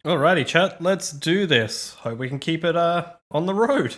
Alrighty, chat, let's do this. Hope we can keep it on the road.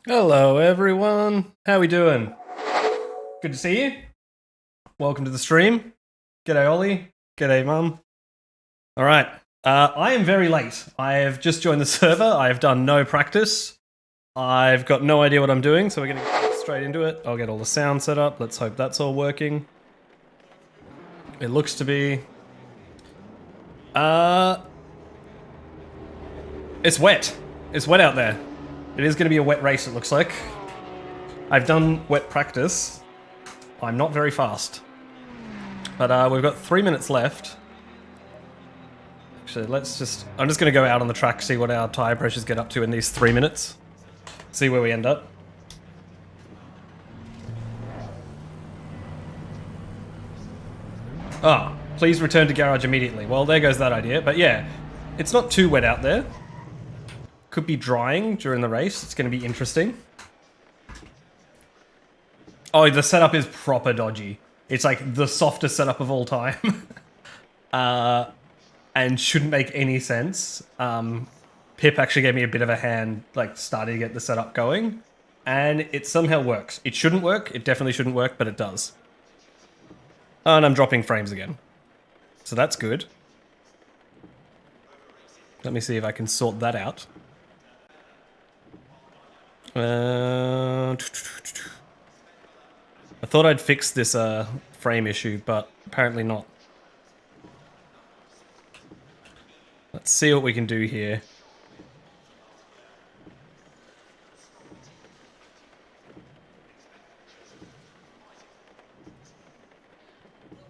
Hello everyone, how we doing? Good to see you. Welcome to the stream. G'day Ollie, g'day Mum. Alright, I am very late. I have just joined the server, I have done no practice. I've got no idea what I'm doing, so we're gonna get straight into it. I'll get all the sound set up, let's hope that's all working. It looks to be... It's wet. It's wet out there. It is going to be a wet race, it looks like. I've done wet practice. I'm not very fast. But we've got 3 minutes left. Actually, I'm just going to go out on the track, see what our tyre pressures get up to in these 3 minutes. See where we end up. Ah, please return to garage immediately. Well, there goes that idea. But yeah, it's not too wet out there. Could be drying during the race. It's going to be interesting. Oh, the setup is proper dodgy. It's like the softest setup of all time. And shouldn't make any sense. Pip actually gave me a bit of a hand, like starting to get the setup going, and it somehow works. It shouldn't work. It definitely shouldn't work, but it does. Oh, and I'm dropping frames again. So that's good. Let me see if I can sort that out. I thought I'd fix this frame issue, but apparently not. Let's see what we can do here.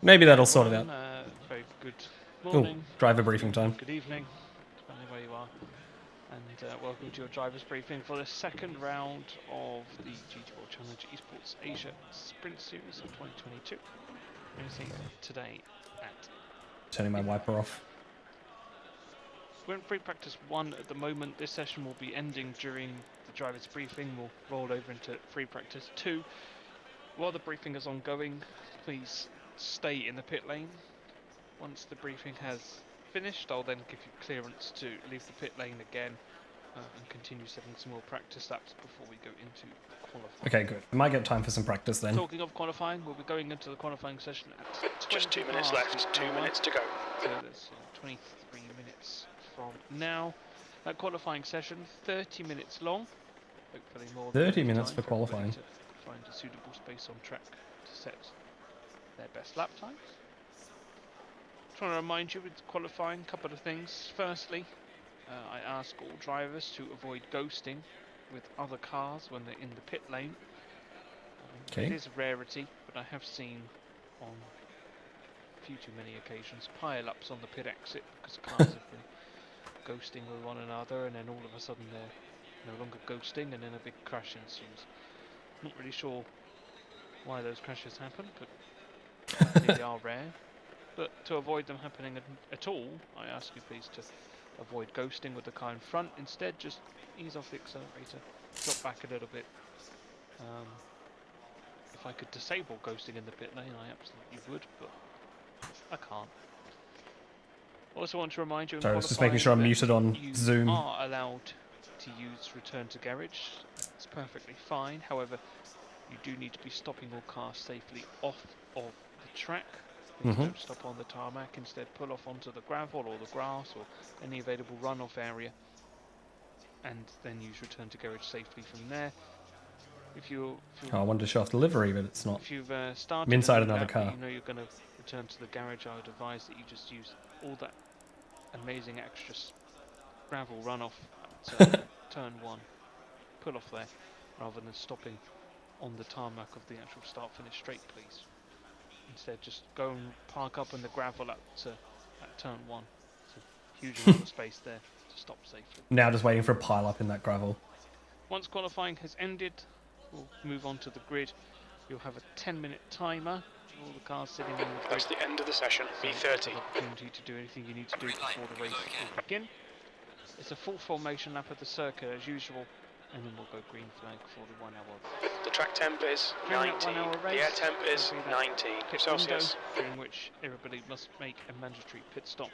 Maybe that'll sort it out. Very good morning. Ooh, driver briefing time. Good evening, depending where you are. And welcome to your driver's briefing for the second round of the GT World Challenge Esports Asia Sprint Series of 2022. Racing today at... Turning my wiper off. We're in free practice 1 at the moment. This session will be ending during the driver's briefing. We'll roll over into free practice 2. While the briefing is ongoing, please stay in the pit lane. Once the briefing has finished, I'll then give you clearance to leave the pit lane again and continue setting some more practice laps before we go into qualifying. Okay, good. I might get time for some practice then. Talking of qualifying, we'll be going into the qualifying session at just 2 minutes left, 2 minutes to go. So there's 23 minutes from now. That qualifying session, 30 minutes long. Hopefully more than 30 minutes for qualifying. To find a suitable space on track to set their best lap times. Just want to remind you with qualifying a couple of things. Firstly, I ask all drivers to avoid ghosting with other cars when they're in the pit lane. It is a rarity, but I have seen on a few too many occasions pile-ups on the pit exit because cars have been ghosting with one another, and then all of a sudden they're no longer ghosting, and then a big crash ensues. Not really sure why those crashes happen, but they are rare. But to avoid them happening at all, I ask you please to avoid ghosting with the car in front. Instead, just ease off the accelerator, drop back a little bit. If I could disable ghosting in the pit lane, I absolutely would, but I can't. Also want to remind you, sorry, I was just making sure I'm muted on Zoom. You are allowed to use return to garage. It's perfectly fine. However, you do need to be stopping your car safely off of the track. Please don't stop on the tarmac. Instead, pull off onto the gravel or the grass or any available runoff area, and then use return to garage safely from there. I wanted to show off the livery, but it's not. If you've started I'm inside another car. you know you're going to return to the garage, I would advise that you just use all that amazing extra gravel runoff at turn 1. Pull off there, rather than stopping on the tarmac of the actual start-finish straight, please. Instead, just go and park up in the gravel at turn 1. It's a huge amount of space there to stop safely. Now just waiting for a pile-up in that gravel. Once qualifying has ended, we'll move on to the grid. You'll have a 10-minute timer. All the cars sitting in the grid. That's the end of the session, B30. Opportunity to do anything you need to do before the race will begin. It's a full formation lap of the circuit as usual, and then we'll go green flag for the 1 hour. The track temp is 19, the air temp is 19 Celsius. During which everybody must make a mandatory pit stop.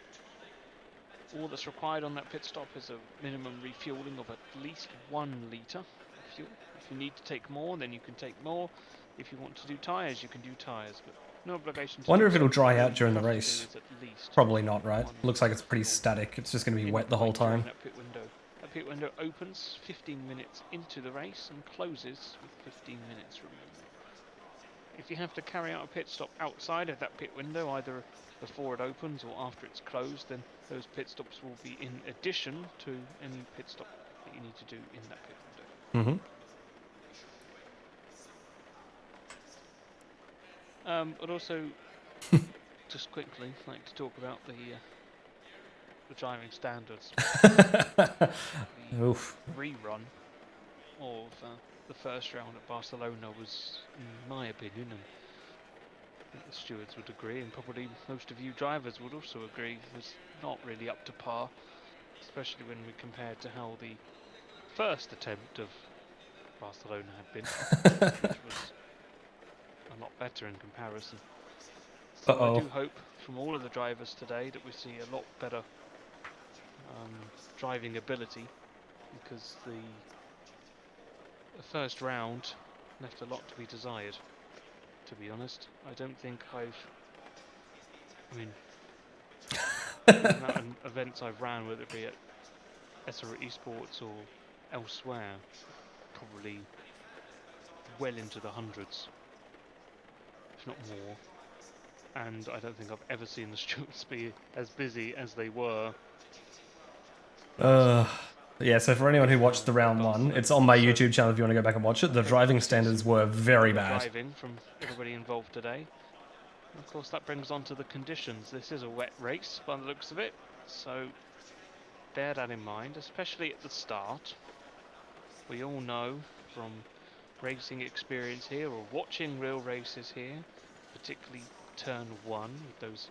All that's required on that pit stop is a minimum refueling of at least 1 litre of fuel. If you need to take more, then you can take more. If you want to do tyres, you can do tyres, but no obligation to Wonder if it'll dry out during the race. Probably not, right? Looks like it's pretty static. It's just going to be wet the whole time. That pit window opens 15 minutes into the race and closes with 15 minutes remaining. If you have to carry out a pit stop outside of that pit window, either before it opens or after it's closed, then those pit stops will be in addition to any pit stop that you need to do in that pit window. I'd also just quickly like to talk about the driving standards. Oof. Rerun of the first round at Barcelona was, in my opinion, and I think the stewards would agree, and probably most of you drivers would also agree, was not really up to par, especially when we compare to how the first attempt of Barcelona had been, which was a lot better in comparison. So I do hope from all of the drivers today that we see a lot better driving ability, because the first round left a lot to be desired, to be honest. I don't think I mean, the amount of events I've ran, whether it be at SRO Esports or elsewhere, probably well into the hundreds, if not more. And I don't think I've ever seen the stewards be as busy as they were. Yeah, so for anyone who watched the round one, it's on my YouTube channel if you want to go back and watch it. The driving standards were very bad. Driving from everybody involved today. And of course, that brings on to the conditions. This is a wet race by the looks of it, so bear that in mind, especially at the start. We all know from racing experience here, or watching real races here, particularly turn 1 with those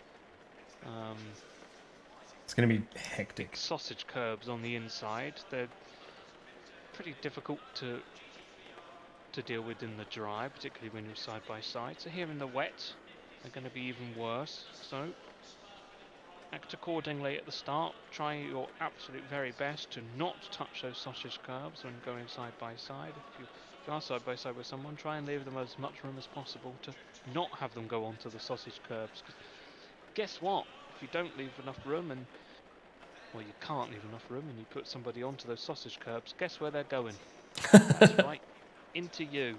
it's going to be hectic. Sausage curbs on the inside. They're pretty difficult to deal with in the dry, particularly when you're side by side. So here in the wet, they're going to be even worse. So act accordingly at the start. Try your absolute very best to not touch those sausage curbs when going side by side. If you are side by side with someone, try and leave them as much room as possible to not have them go onto the sausage curbs. Guess what? If you don't leave enough room, and well, you can't leave enough room, and you put somebody onto those sausage curbs, guess where they're going? That's right, into you.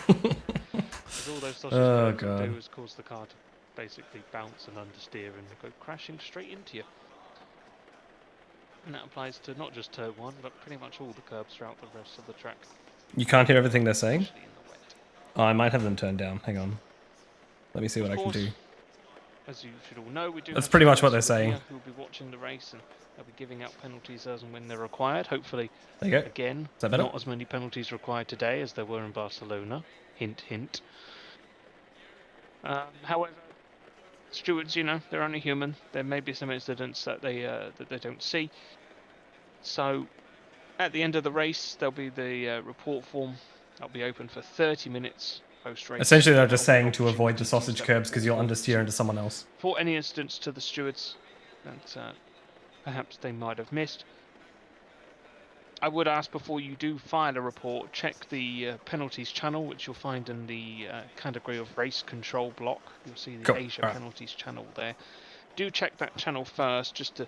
Because all those sausage curbs will do is cause the car to basically bounce and understeer and go crashing straight into you. And that applies to not just turn 1, but pretty much all the curbs throughout the rest of the track. You can't hear everything they're saying? Oh, I might have them turned down. Hang on. Let me see what I can do. As you should all know, we do. That's pretty much what they're saying. Who will be watching the race, and they'll be giving out penalties as and when they're required. Hopefully, there you go. Again, not as many penalties required today as there were in Barcelona. Hint, hint. However, stewards, you know, they're only human. There may be some incidents that they don't see. So, at the end of the race, there'll be the report form. That'll be open for 30 minutes. Essentially, they're just saying to avoid the sausage curbs because you'll understeer into someone else. For any incidents to the stewards that perhaps they might have missed, I would ask before you do file a report, check the penalties channel, which you'll find in the category of race control block. You'll see the Asia penalties channel there. Do check that channel first, just to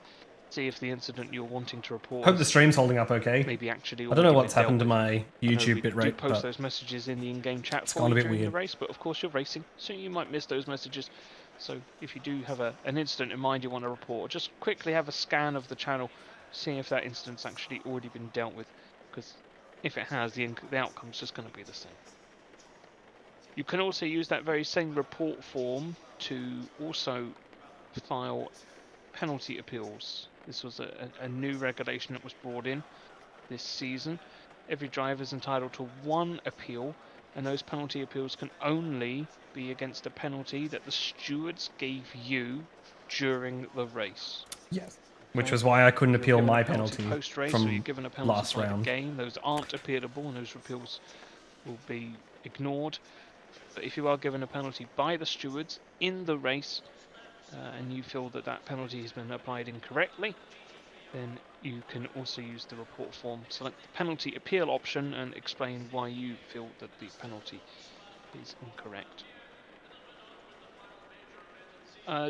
see if the incident you're wanting to report. Hope the stream's holding up okay. Maybe actually. I don't know what's happened to my YouTube bitrate. Post those messages in the in-game chat for you during the race, but of course you're racing, so you might miss those messages. So if you do have an incident in mind you want to report, just quickly have a scan of the channel, see if that incident's actually already been dealt with. Because if it has, the outcome's just going to be the same. You can also use that very same report form to also file penalty appeals. This was a new regulation that was brought in this season. Every driver is entitled to 1 appeal, and those penalty appeals can only be against a penalty that the stewards gave you during the race. Yes. Which was why I couldn't appeal my penalty from or you're given a penalty last round. Game. Those aren't appealable, and those appeals will be ignored. But if you are given a penalty by the stewards in the race, and you feel that that penalty has been applied incorrectly, then you can also use the report form, select the penalty appeal option, and explain why you feel that the penalty is incorrect.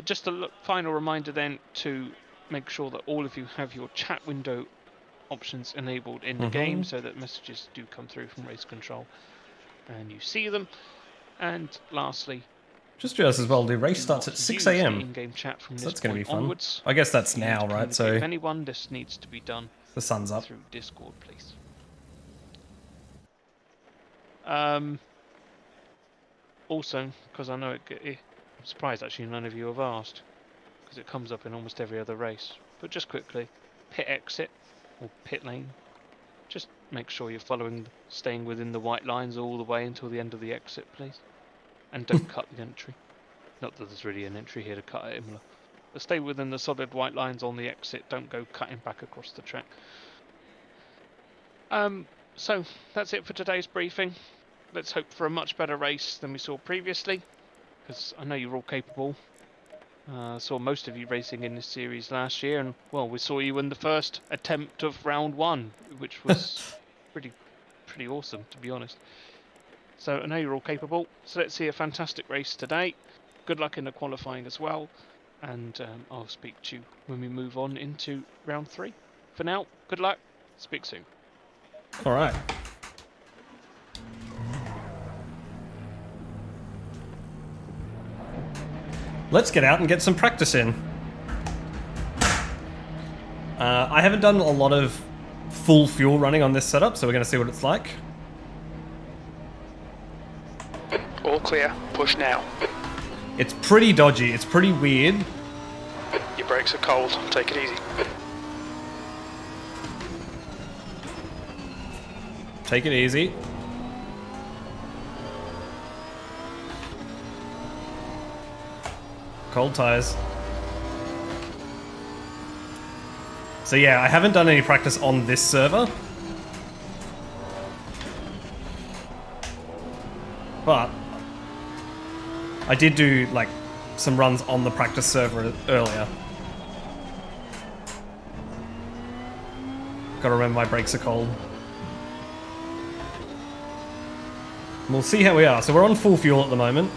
Just a final reminder then to make sure that all of you have your chat window options enabled in the game, so that messages do come through from race control and you see them. And lastly, just realised as well, the race starts at 6 AM. In-game chat from so this that's going to be fun. Onwards. I guess that's now, right? So if anyone, this needs to be done. The sun's up. Through Discord, please. Also, because I know I'm surprised actually none of you have asked, because it comes up in almost every other race. But just quickly, pit exit or pit lane. Just make sure you're staying within the white lines all the way until the end of the exit, please. And don't cut the entry. Not that there's really an entry here to cut at Imola. But stay within the solid white lines on the exit. Don't go cutting back across the track. So that's it for today's briefing. let's hope for a much better race than we saw previously, because I know you're all capable. Saw most of you racing in this series last year, and well, we saw you in the first attempt of round 1, which was pretty awesome, to be honest. So I know you're all capable, so let's see a fantastic race today. Good luck in the qualifying as well, and I'll speak to you when we move on into round 3. For now, good luck, speak soon. Alright. Let's get out and get some practice in. I haven't done a lot of full fuel running on this setup, so we're going to see what it's like. All clear. Push now. It's pretty dodgy. It's pretty weird. Your brakes are cold. Take it easy. Take it easy. Cold tires. So yeah, I haven't done any practice on this server. But I did do like some runs on the practice server earlier. Gotta remember my brakes are cold. We'll see how we are. So we're on full fuel at the moment.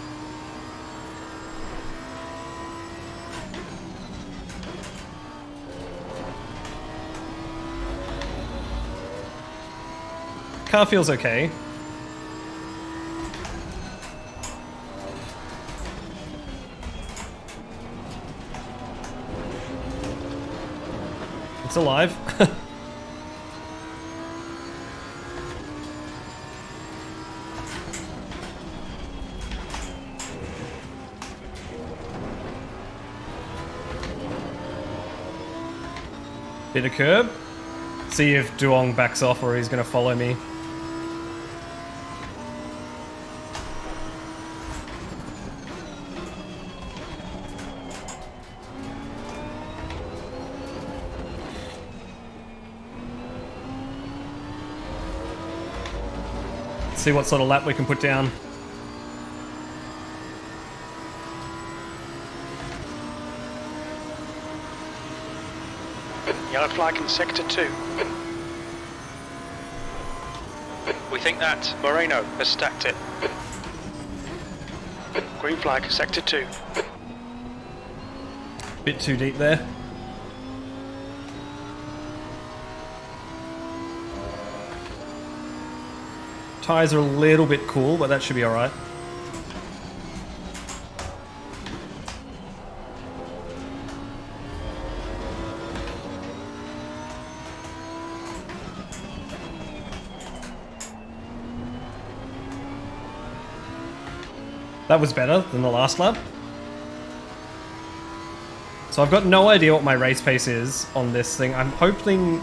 Car feels okay. It's alive. Bit of curb. See if Duong backs off or he's going to follow me. See what sort of lap we can put down. Yellow flag in sector 2. We think that Moreno has stacked it. Green flag, sector 2. Bit too deep there. Tires are a little bit cool, but that should be alright. That was better than the last lap. So I've got no idea what my race pace is on this thing. I'm hoping...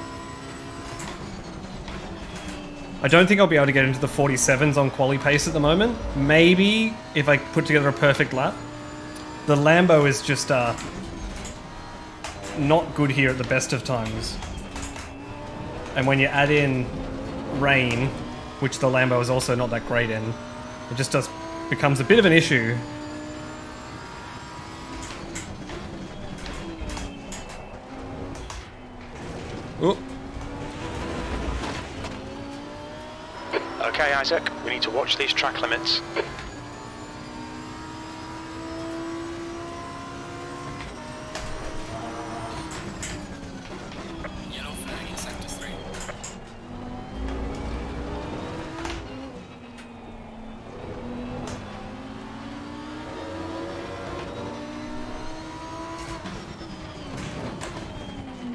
I don't think I'll be able to get into the 47s on quali pace at the moment. Maybe if I put together a perfect lap. The Lambo is just not good here at the best of times. And when you add in rain, which the Lambo is also not that great in, it just becomes a bit of an issue. Ooh. Okay, Isaac, we need to watch these track limits. Yellow flag in sector 3.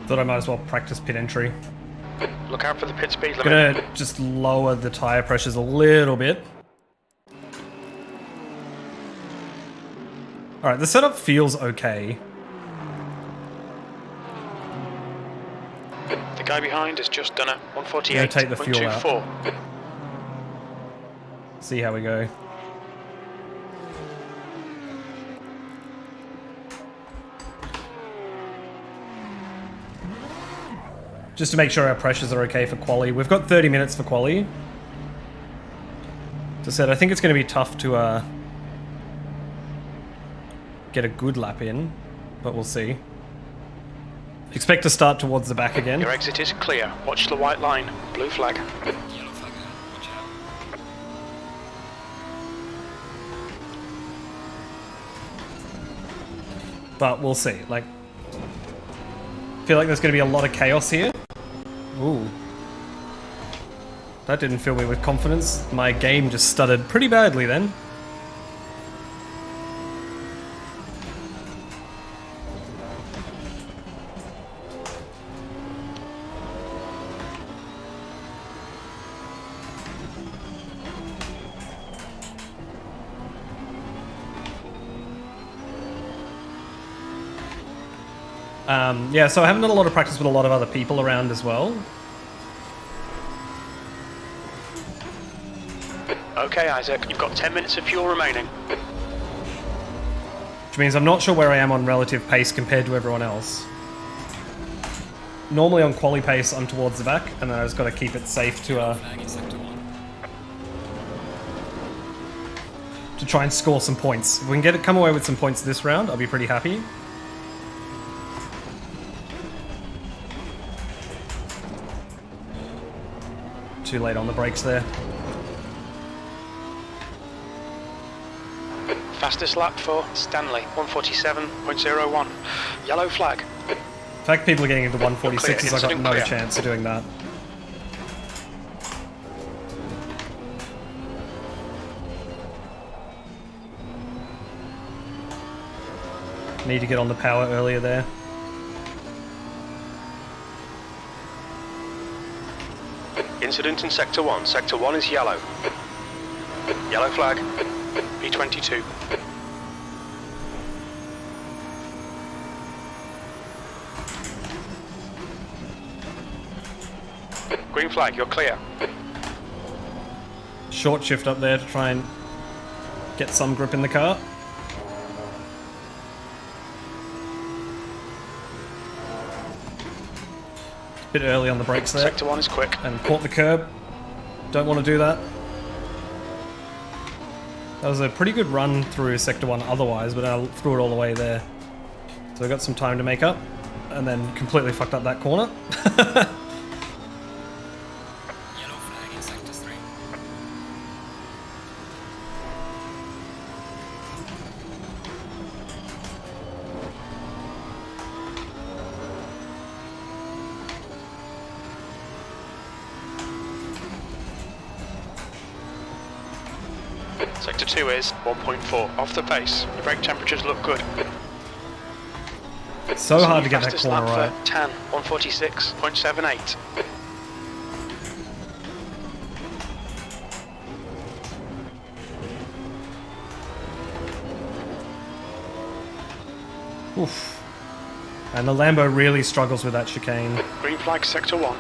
Thought I might as well practice pit entry. Look out for the pit speed limit. Gonna just lower the tire pressures a little bit. Alright, the setup feels okay. The guy behind has just done a 148.24. Gonna take the fuel out. See how we go. Just to make sure our pressures are okay for quali. We've got 30 minutes for quali. As I said, I think it's going to be tough to get a good lap in, but we'll see. Expect to start towards the back again. Your exit is clear. Watch the white line. Blue flag. Yellow flag ahead. Watch out. But we'll see. Like, I feel like there's going to be a lot of chaos here. Ooh. That didn't fill me with confidence. My game just stuttered pretty badly then. Yeah, so I haven't done a lot of practice with a lot of other people around as well. Okay, Isaac, you've got 10 minutes of fuel remaining. Which means I'm not sure where I am on relative pace compared to everyone else. Normally on quali pace, I'm towards the back, and then I just got to keep it safe to Flag in sector 1. try and score some points. If we can come away with some points this round, I'll be pretty happy. Too late on the brakes there. Fastest lap for Stanley, 147.01. Yellow flag. The fact people are getting into 146s, I've got no Clear. chance of doing that. Need to get on the power earlier there. Incident in Sector 1. Sector 1 is yellow. Yellow flag. P22. Green flag, you're clear. Short shift up there to try and get some grip in the car. Bit early on the brakes there. Sector 1 is quick. And caught the curb. Don't want to do that. That was a pretty good run through Sector 1 otherwise, but I threw it all the way there. So I got some time to make up, and then completely fucked up that corner. Yellow flag in sector 3. Sector 2 is 1.4. Off the pace. The brake temperatures look good. It's so hard to get that Fastest corner lap right. for Tan, 146.78. Oof. And the Lambo really struggles with that chicane. Green flag, Sector 1.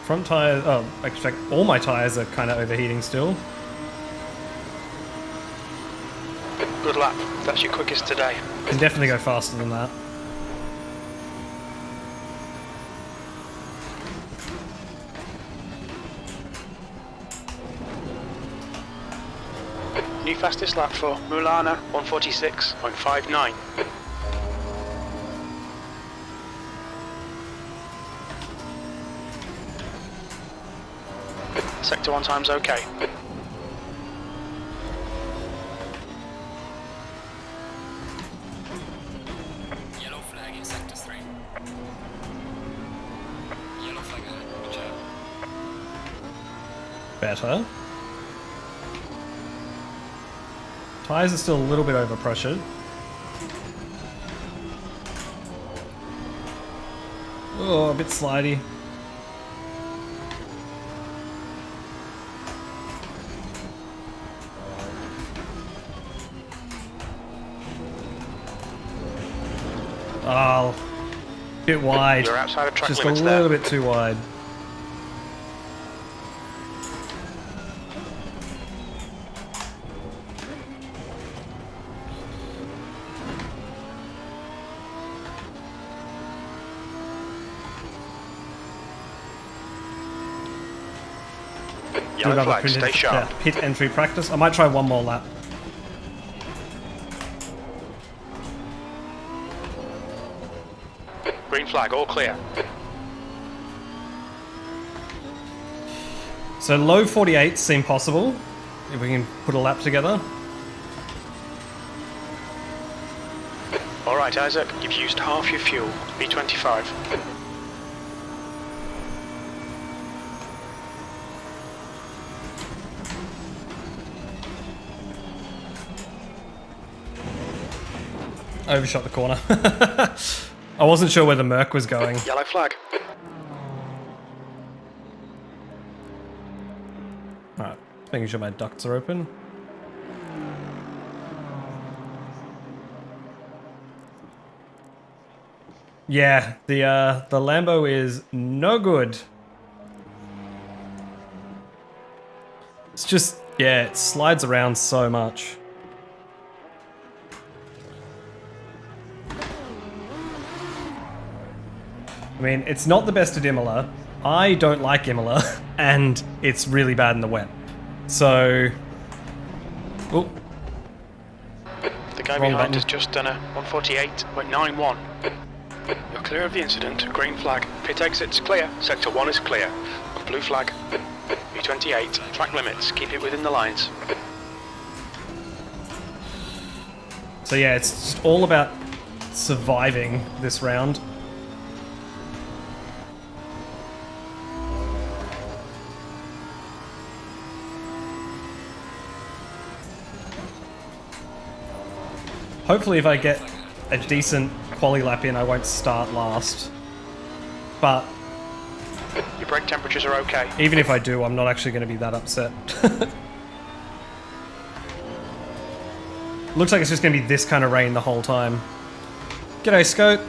Front tires, oh, actually, all my tires are kind of overheating still. Good lap. That's your quickest today. Can definitely go faster than that. New fastest lap for Mulana, 146.59. Sector 1 time's okay. Yellow flag in sector 3. Yellow flag ahead. Watch out. Better. Tires are still a little bit overpressured. Oh, a bit slidey. Oh, bit wide. You're outside of track Just a limits little there. bit too wide. Do Yellow another flag, stay sharp. pit entry practice. I might try one more lap. Green flag, all clear. So low 48s seem possible, if we can put a lap together. Alright, Isaac, you've used half your fuel. B25. Overshot the corner. I wasn't sure where the Merc was going. Yellow flag. Alright, making sure my ducts are open. Yeah, the Lambo is no good. It's just, yeah, it slides around so much. I mean, it's not the best at Imola. I don't like Imola, and it's really bad in the wet. So... Oh. The guy Wrong behind button. has just done a 148.91. You're clear of the incident. Green flag. Pit exits clear. Sector 1 is clear. Blue flag. B28. Track limits. Keep it within the lines. So yeah, it's just all about surviving this round. Hopefully if I get a decent quali lap in, I won't start last. But Your brake temperatures are okay. even if I do, I'm not actually going to be that upset. Looks like it's just going to be this kind of rain the whole time. G'day, Scope.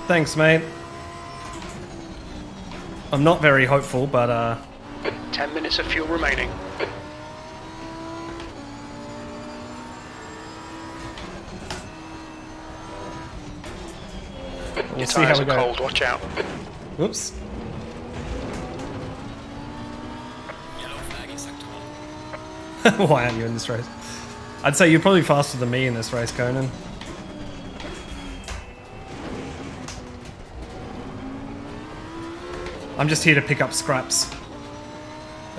Thanks, mate. I'm not very hopeful, but 10 minutes of fuel remaining. we'll Your see how tyres we are go. cold, watch out. Whoops. Yellow flag in sector 1. Why aren't you in this race? I'd say you're probably faster than me in this race, Conan. I'm just here to pick up scraps.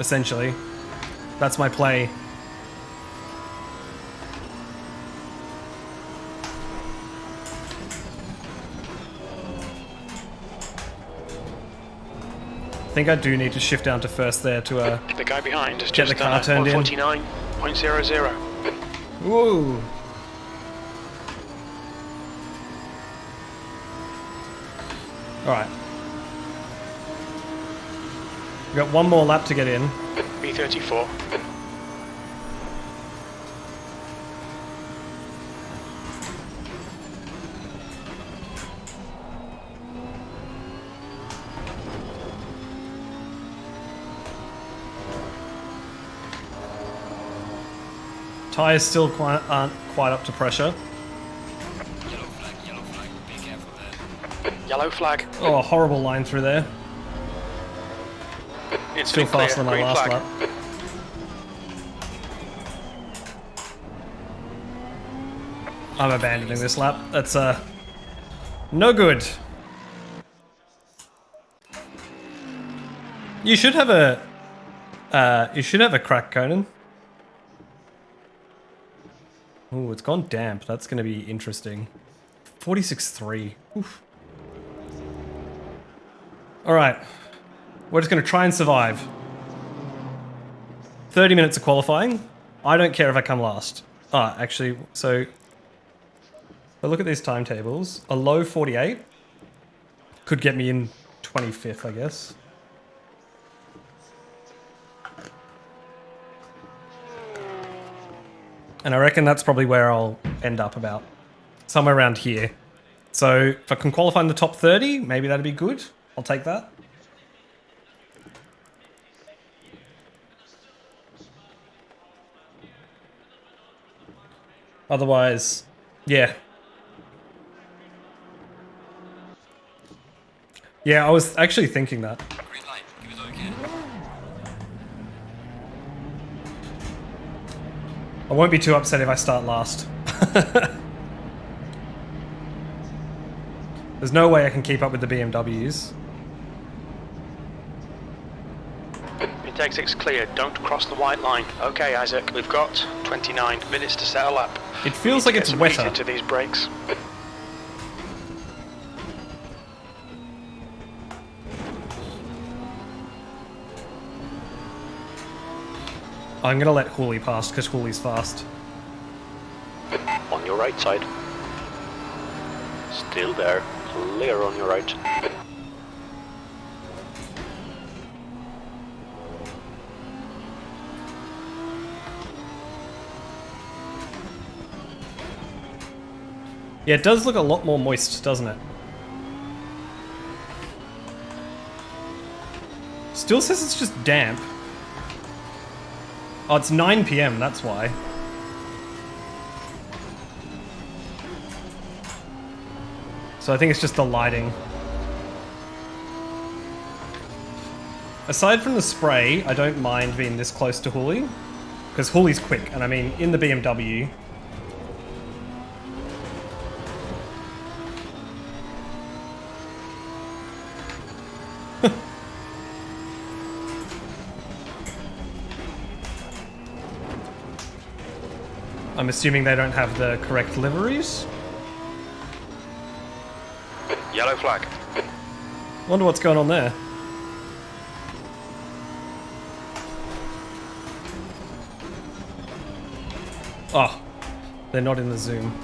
Essentially. That's my play. I think I do need to shift down to first there to The guy behind has Get just the car done a turned in. 149.00. Whoa! Alright. We've got one more lap to get in. B34. Tyres still aren't quite up to pressure. Yellow flag, be careful there. Yellow flag. Oh, horrible line through there. Still Incident faster than my clear. Green last flag. lap. I'm abandoning this lap. That's no good. You should have a crack, Conan. Oh, it's gone damp. That's going to be interesting. 46.3. Oof. All right. We're just going to try and survive. 30 minutes of qualifying. I don't care if I come last. Ah, actually, so... If I look at these timetables, a low 48 could get me in 25th, I guess. And I reckon that's probably where I'll end up about. Somewhere around here. So if I can qualify in the top 30, maybe that'd be good. I'll take that. Otherwise, yeah. Yeah, I was actually thinking that. Green light, give it okay. I won't be too upset if I start last. There's no way I can keep up with the BMWs. Pit exit's cleared. Don't cross the white line. Okay, Isaac. We've got 29 minutes to set a lap. It feels like it's wetter. Into these brakes. I'm gonna let Hooley pass because Hooley's fast. On your right side. Still there. Clear on your right. Yeah, it does look a lot more moist, doesn't it? Still says it's just damp. Oh, it's 9 PM, that's why. So I think it's just the lighting. Aside from the spray, I don't mind being this close to Hooley. Because Hooley's quick, and I mean, in the BMW... I'm assuming they don't have the correct liveries? Yellow flag. Wonder what's going on there. Oh, they're not in the zoom.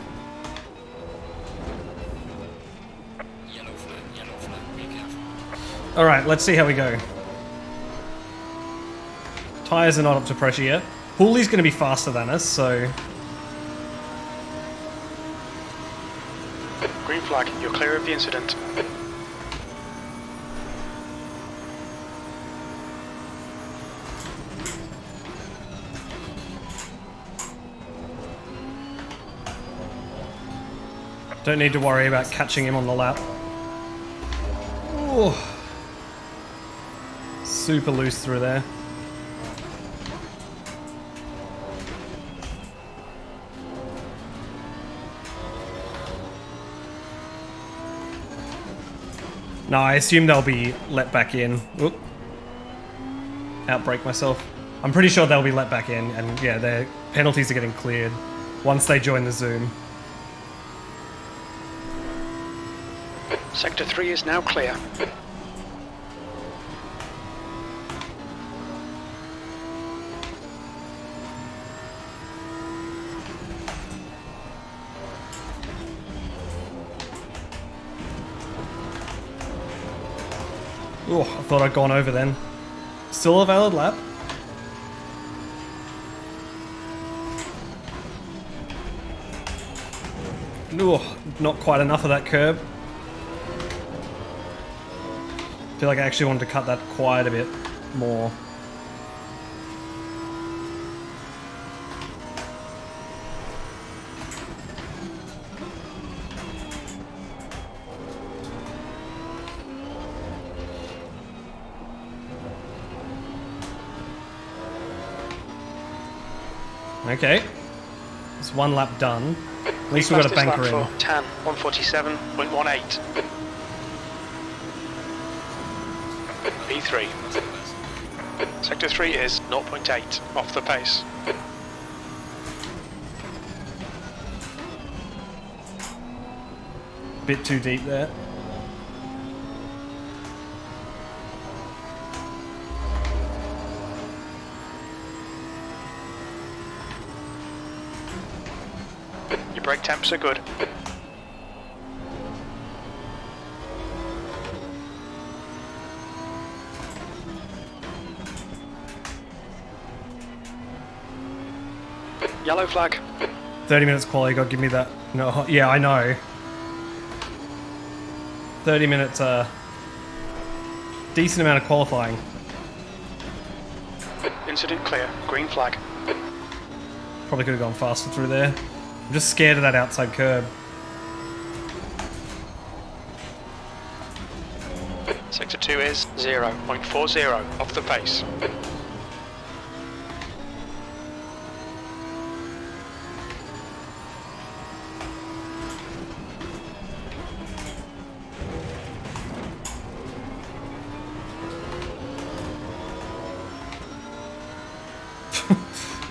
Yellow flag, be careful. Alright, let's see how we go. Tyres are not up to pressure yet. Hooley's going to be faster than us, so... Green flag. You're clear of the incident. Don't need to worry about catching him on the lap. Ooh. Super loose through there. No, I assume they'll be let back in. Oop. Outbrake myself. I'm pretty sure they'll be let back in, and yeah, their penalties are getting cleared once they join the zoom. Sector 3 is now clear. Oh, I thought I'd gone over then. Still a valid lap. Oh, not quite enough of that curb. I feel like I actually wanted to cut that quite a bit more. Okay. It's one lap done. At least we've got a banker in. 10, 147.18. P3. Sector 3 is 0.8 off the pace. Bit too deep there. Your brake temps are good. Yellow flag. 30 minutes quality, God, give me that. No, yeah, I know. 30 minutes, decent amount of qualifying. Incident clear. Green flag. Probably could have gone faster through there. I'm just scared of that outside curb. Sector 2 is 0.40 off the pace.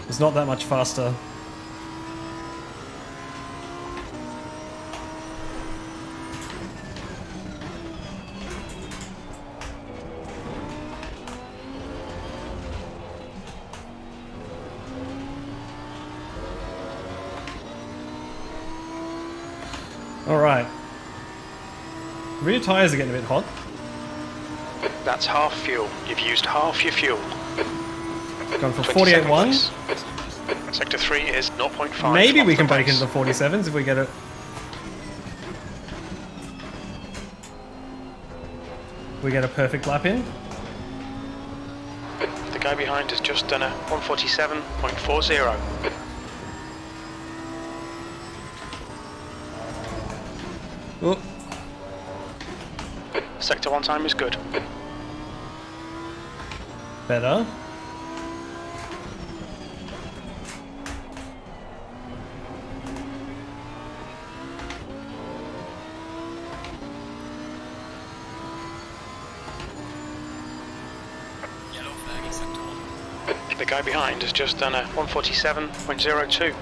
It's not that much faster. Alright. Rear tyres are getting a bit hot. That's half fuel. You've used half your fuel. Gone for 22nd 48.1. place. Sector 3 is 0.5. Maybe we off can the break pace. into the 47s if we get it. We get a perfect lap in. The guy behind has just done a 147.40. Oh, Sector 1 time is good. better. Yellow flag in sector 1. The guy behind has just done a 147.02.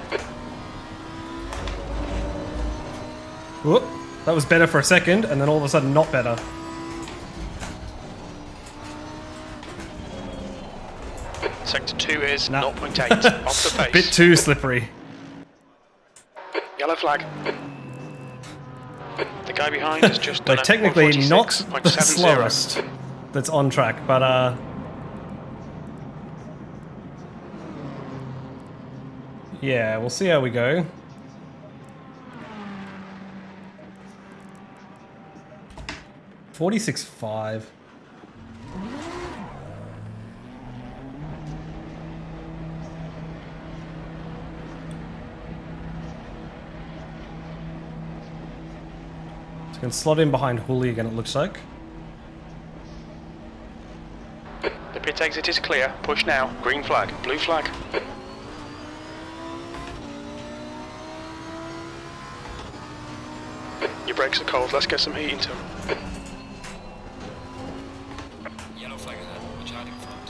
Whoop. That was better for a second, and then all of a sudden not better. Sector 2 is Nah. 0.8 off the pace. Bit too slippery. Yellow flag. The guy behind has just done Like, a technically not the 146.70. slowest that's on track, but yeah, we'll see how we go. $46.5. So we can slot in behind Hooli again, it looks like. The pit exit is clear. Push now. Green flag. Blue flag. Your brakes are cold. Let's get some heat into them. Yellow flag ahead. Watch out in front.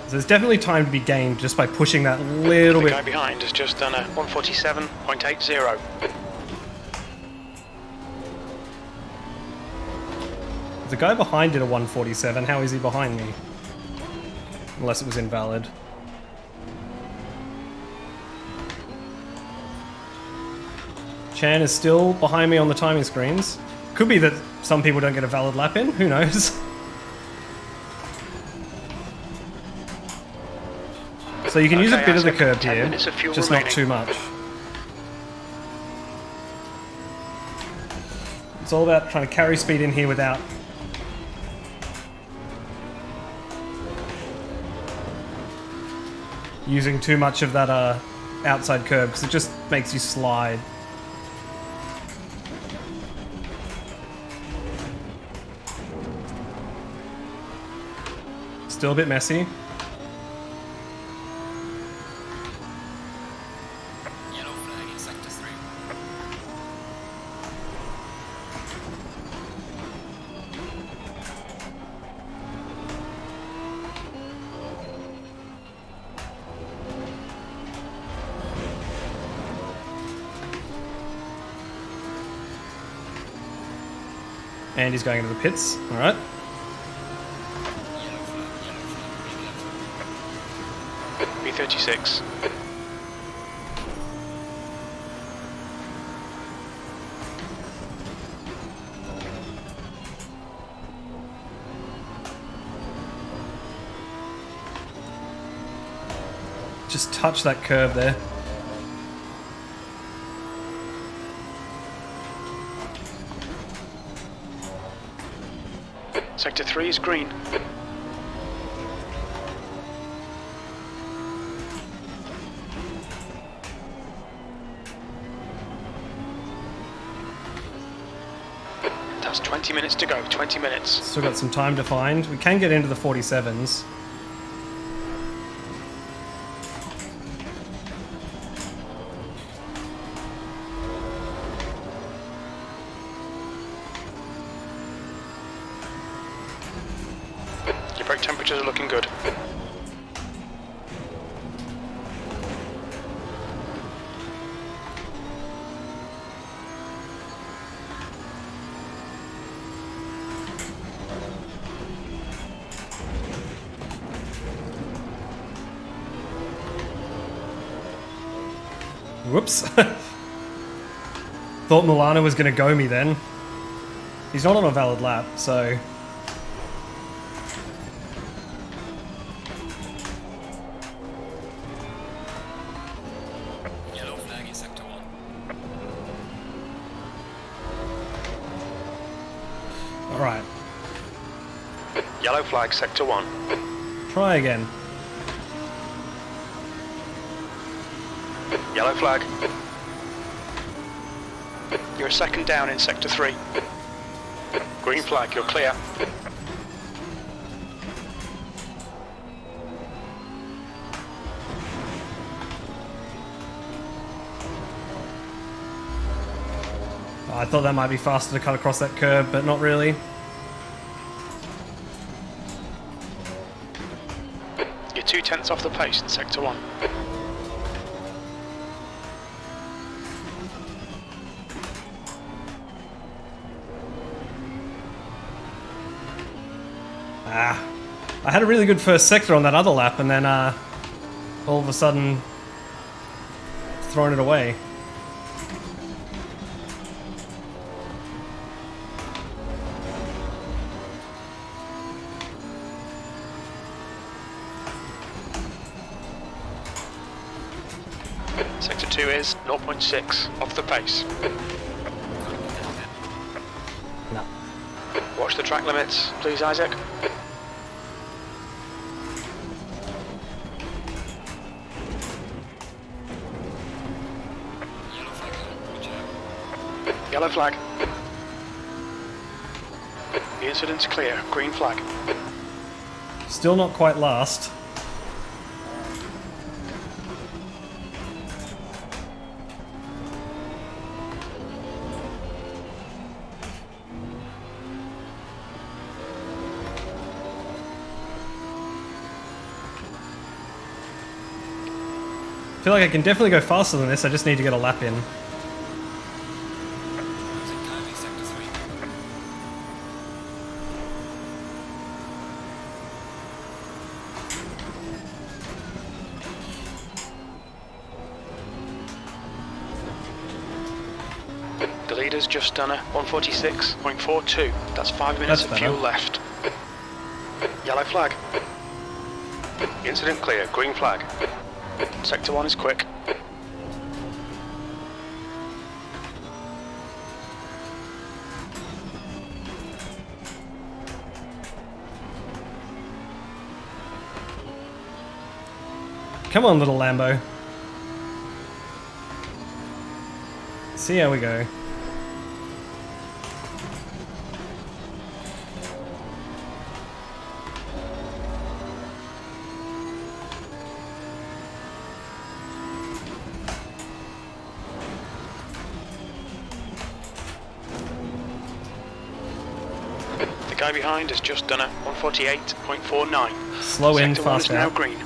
So there's definitely time to be gained just by pushing that little The guy bit. behind has just done a 147.80. The guy behind did a 147. How is he behind me? Unless it was invalid. Chan is still behind me on the timing screens. Could be that some people don't get a valid lap in. Who knows? So you can use a Okay, bit of the Isaac, curb 10 here, minutes of fuel just not remaining. too much. It's all about trying to carry speed in here without using too much of that outside curb, because it just makes you slide. Still a bit messy. Yellow flag in sector 3. And he's going into the pits. Alright. Yellow flag, be careful. B36. Just touch that curb there. Sector 3 is green. That's 20 minutes to go. 20 minutes. Still got some time to find. We can get into the 47s. Temperatures are looking good. Whoops. Thought Milano was going to go me then. He's not on a valid lap, so... Yellow flag in sector 1. Alright, Yellow flag, sector 1. try again. Yellow flag. You're a second down in sector 3. Green flag, you're clear. Oh, I thought that might be faster to cut across that curb, but not really. You're 2/10 off the pace in sector 1. Ah, I had a really good first sector on that other lap, and then all of a sudden, thrown it away. Sector 2 is 0.6 off the pace. No. Watch the track limits, please, Isaac. Yellow flag there. Watch out. Yellow flag. The incident's clear. Green flag. Still not quite last. I feel like I can definitely go faster than this, I just need to get a lap in. Losing time in sector 3. The leader's just done a 146.42. That's 5 minutes That's of fuel better. left. Yellow flag. Incident clear. Green flag. Sector 1 is quick. Come on, little Lambo. See how we go. The guy behind has just done a 148.49. Slow in, Sector 1 is fast now out. green.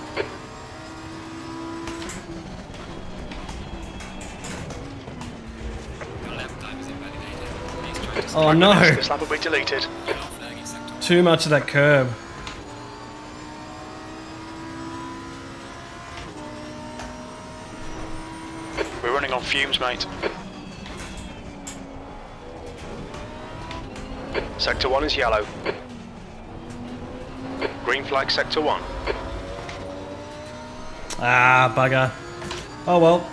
Your lap time is invalidated. Please try to stay. Oh no! This lap will be deleted. Yellow flag in sector 1. Too much of that curb. We're running on fumes, mate. Sector 1 is yellow. Green flag, sector 1. Ah, bugger. Oh well.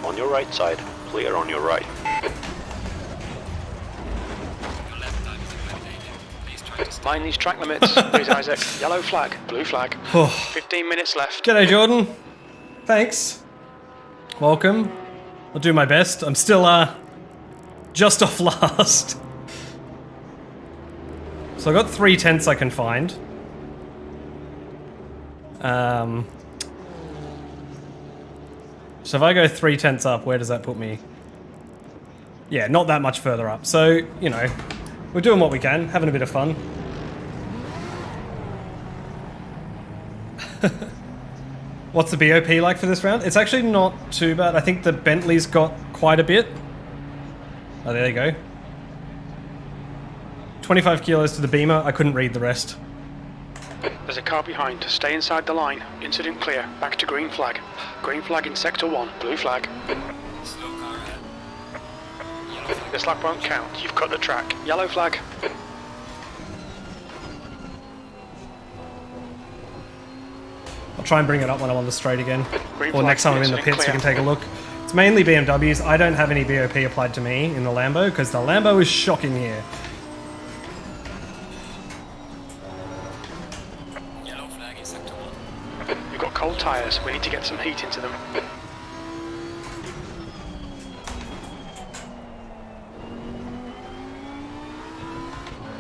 On your right side, clear on your right. Your lap time is invalidated. Please try to stay. Mind these track limits, please, Isaac. Yellow flag, blue flag. Oh. 15 minutes left. G'day, Jordan. Thanks. Welcome. I'll do my best. I'm still, just off last. So I got 3/10 I can find. So if I go 3/10 up, where does that put me? Yeah, not that much further up. So, you know, we're doing what we can, having a bit of fun. What's the BOP like for this round? It's actually not too bad. I think the Bentley's got quite a bit. Oh, there you go. 25 kilos to the Beamer. I couldn't read the rest. There's a car behind. Stay inside the line. Incident clear. Back to green flag. Green flag in sector 1. Blue flag. Slow car ahead. Yellow flag. This lap won't count. You've cut the track. Yellow flag. I'll try and bring it up when I'm on the straight again. Green Or flag, next time I'm in the incident pits, we clear. can take a look. It's mainly BMWs. I don't have any BOP applied to me in the Lambo, because the Lambo is shocking here. Yellow flag in sector 1. You've got cold tyres. We need to get some heat into them.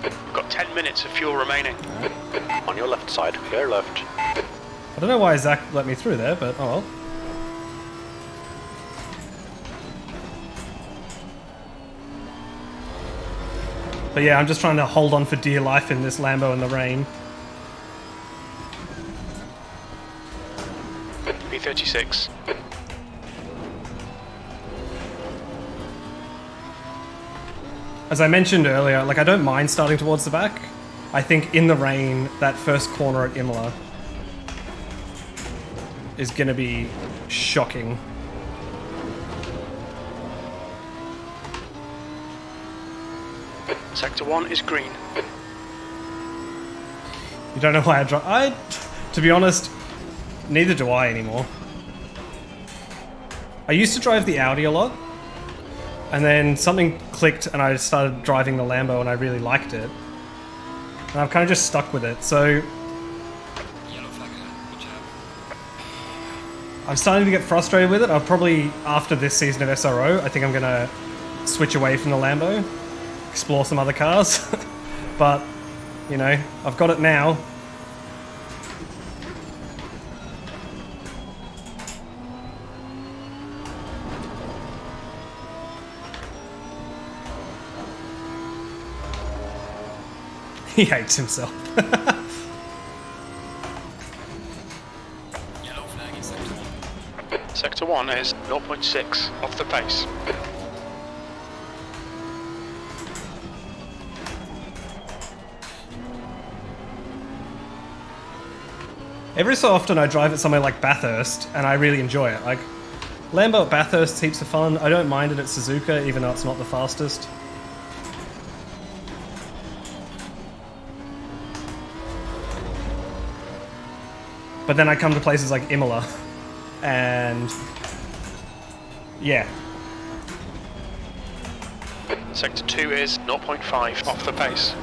We've got 10 minutes of fuel remaining. On your left side, clear left. I don't know why Zach let me through there, but oh well. But yeah, I'm just trying to hold on for dear life in this Lambo in the rain. P36. As I mentioned earlier, like I don't mind starting towards the back. I think in the rain, that first corner at Imola is going to be shocking. Sector 1 is green. You don't know why I drive. To be honest, neither do I anymore. I used to drive the Audi a lot, and then something clicked and I started driving the Lambo and I really liked it. And I've kind of just stuck with it, so Yellow flag ahead. Watch out. I'm starting to get frustrated with it. I'll probably, after this season of SRO, I think I'm going to switch away from the Lambo, explore some other cars. But, you know, I've got it now. He hates himself. Yellow flag in sector 1. Sector 1 is 0.6 off the pace. Every so often I drive it somewhere like Bathurst and I really enjoy it. Like, Lambo at Bathurst, heaps of fun. I don't mind it at Suzuka, even though it's not the fastest. But then I come to places like Imola, and yeah. Sector 2 is 0.5 off the pace.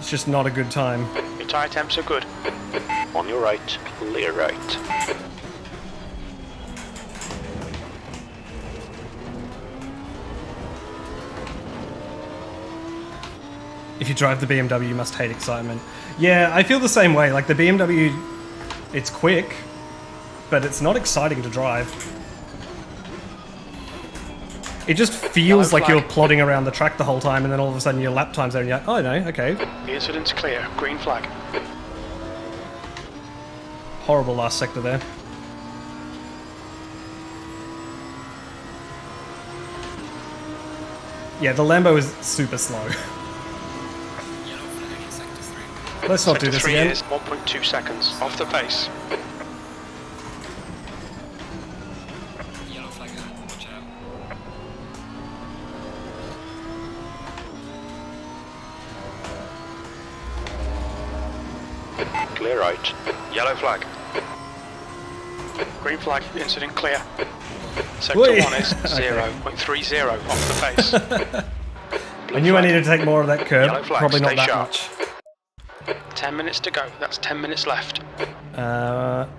It's just not a good time. Your tyre temps are good. On your right, clear right. If you drive the BMW, you must hate excitement. Yeah, I feel the same way. Like the BMW, it's quick, but it's not exciting to drive. It just feels Yellow like you're flag. plodding around the track the whole time, and then all of a sudden your lap time's there, and you're like, oh no, okay. The incident's clear. Green flag. Horrible last sector there. Yeah, the Lambo is super slow. Yellow flag in sector 3. Let's not Sector do this 3 again. is 1.2 seconds off the pace. Yellow flag ahead. Watch out. Clear right. Yellow flag. Green flag. Incident clear. Sector Whee! 1 is 0.30 off the pace. Blue I knew I flag. needed to take more of that curb. Yellow flag, Probably not stay that sharp. much. 10 minutes to go. That's 10 minutes left.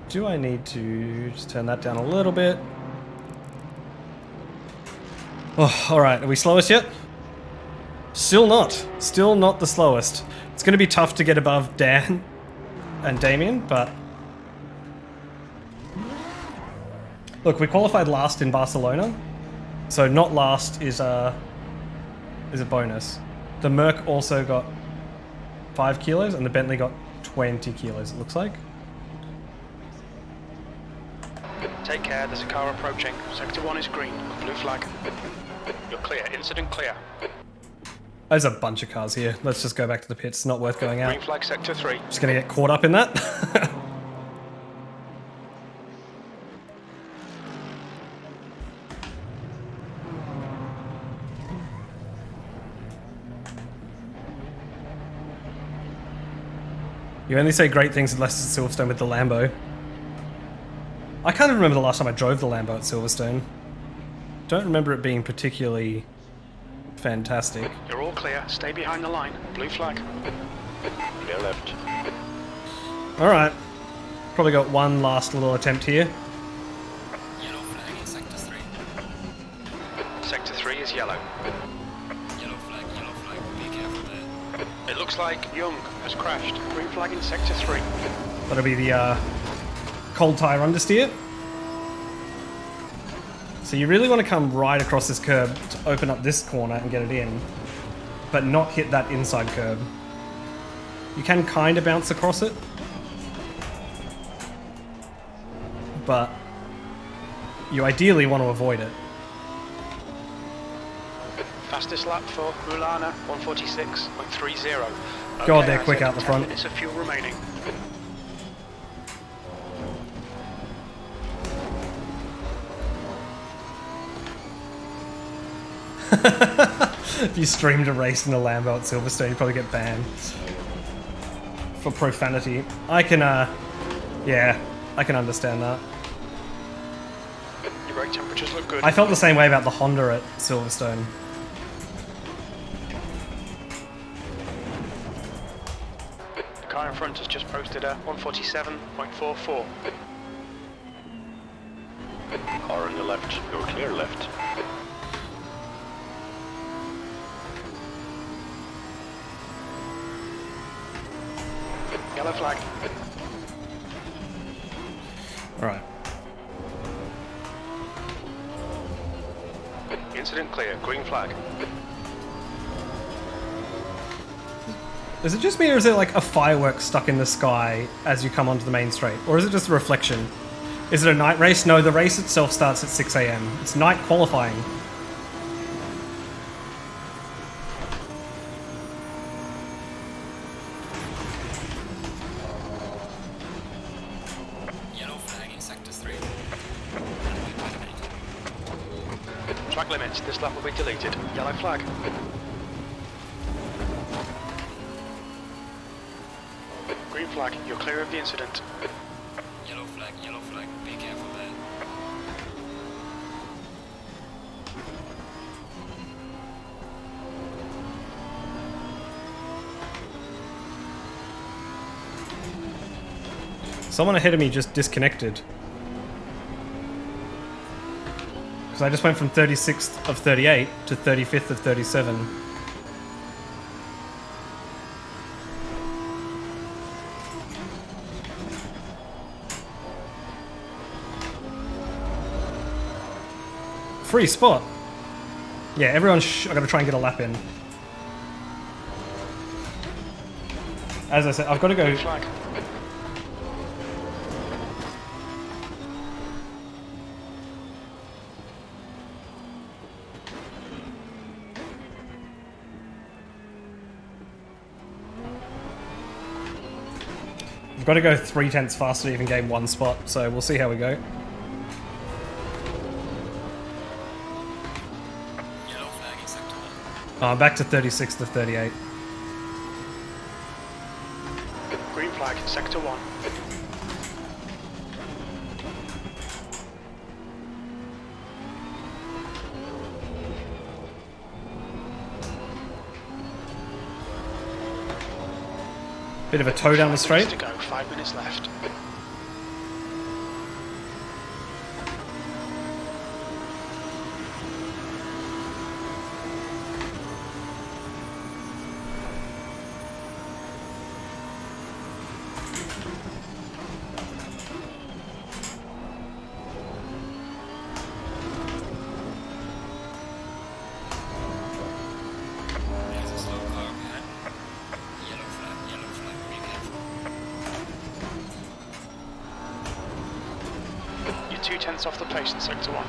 Do I need to just turn that down a little bit? Oh, alright, are we slowest yet? Still not. Still not the slowest. It's going to be tough to get above Dan and Damien, but... Look, we qualified last in Barcelona, so not last is a bonus. The Merc also got 5 kilos, and the Bentley got 20 kilos, it looks like. Take care, there's a car approaching. Sector 1 is green, blue flag. You're clear, incident clear. There's a bunch of cars here. Let's just go back to the pits. It's not worth going out. Green flag, sector 3. Just gonna get caught up in that. You only say great things at Leicester Silverstone with the Lambo. I can't even remember the last time I drove the Lambo at Silverstone. Don't remember it being particularly fantastic. You're all clear, stay behind the line. Blue flag. Clear left. Alright. Probably got one last little attempt here. Yellow flag in sector 3. Sector 3 is yellow. Yellow flag, be careful there. It looks like Young has crashed. Green flag in sector 3. That'll be the cold tire understeer. So you really want to come right across this curb to open up this corner and get it in, but not hit that inside curb. You can kind of bounce across it, but you ideally want to avoid it. Fastest lap for Mulana, 146.30. God, they're quick out the 10 front. minutes of fuel remaining. If you streamed a race in the Lambo at Silverstone, you'd probably get banned for profanity. I can, yeah, I can understand that. Your brake temperatures look good. I felt the same way about the Honda at Silverstone. The car in front has just posted a 147.44. Car on your left. You're clear left. Yellow flag. Alright. Incident clear. Green flag. Is it just me, or is it like a firework stuck in the sky as you come onto the main straight? Or is it just a reflection? Is it a night race? No, the race itself starts at 6 AM. It's night qualifying. Yellow flag in sector 3. Track limits. This lap will be deleted. Yellow flag. Green flag. You're clear of the incident. Yellow flag, be careful there. Someone ahead of me just disconnected. Because I just went from 36th of 38 to 35th of 37. Free spot. Yeah, everyone I gotta try and get a lap in. As I said, I've got to go. Green flag. I've got to go 3/10 faster to even gain one spot, so we'll see how we go. Yellow flag in sector 1. I'm back to 36th of 38. Green flag. Sector 1. Bit of a toe down the 5 straight. minutes to go. 5 minutes left. 2/10 off the pace in sector 1.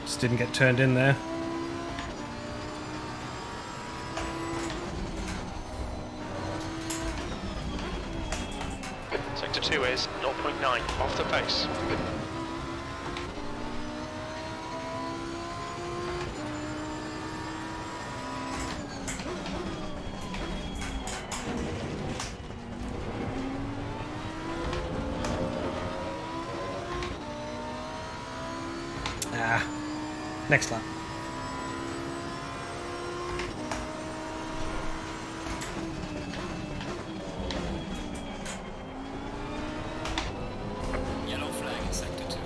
Just didn't get turned in there. Sector 2 is 0.9 off the pace. Ah, next lap. Yellow flag in sector 2.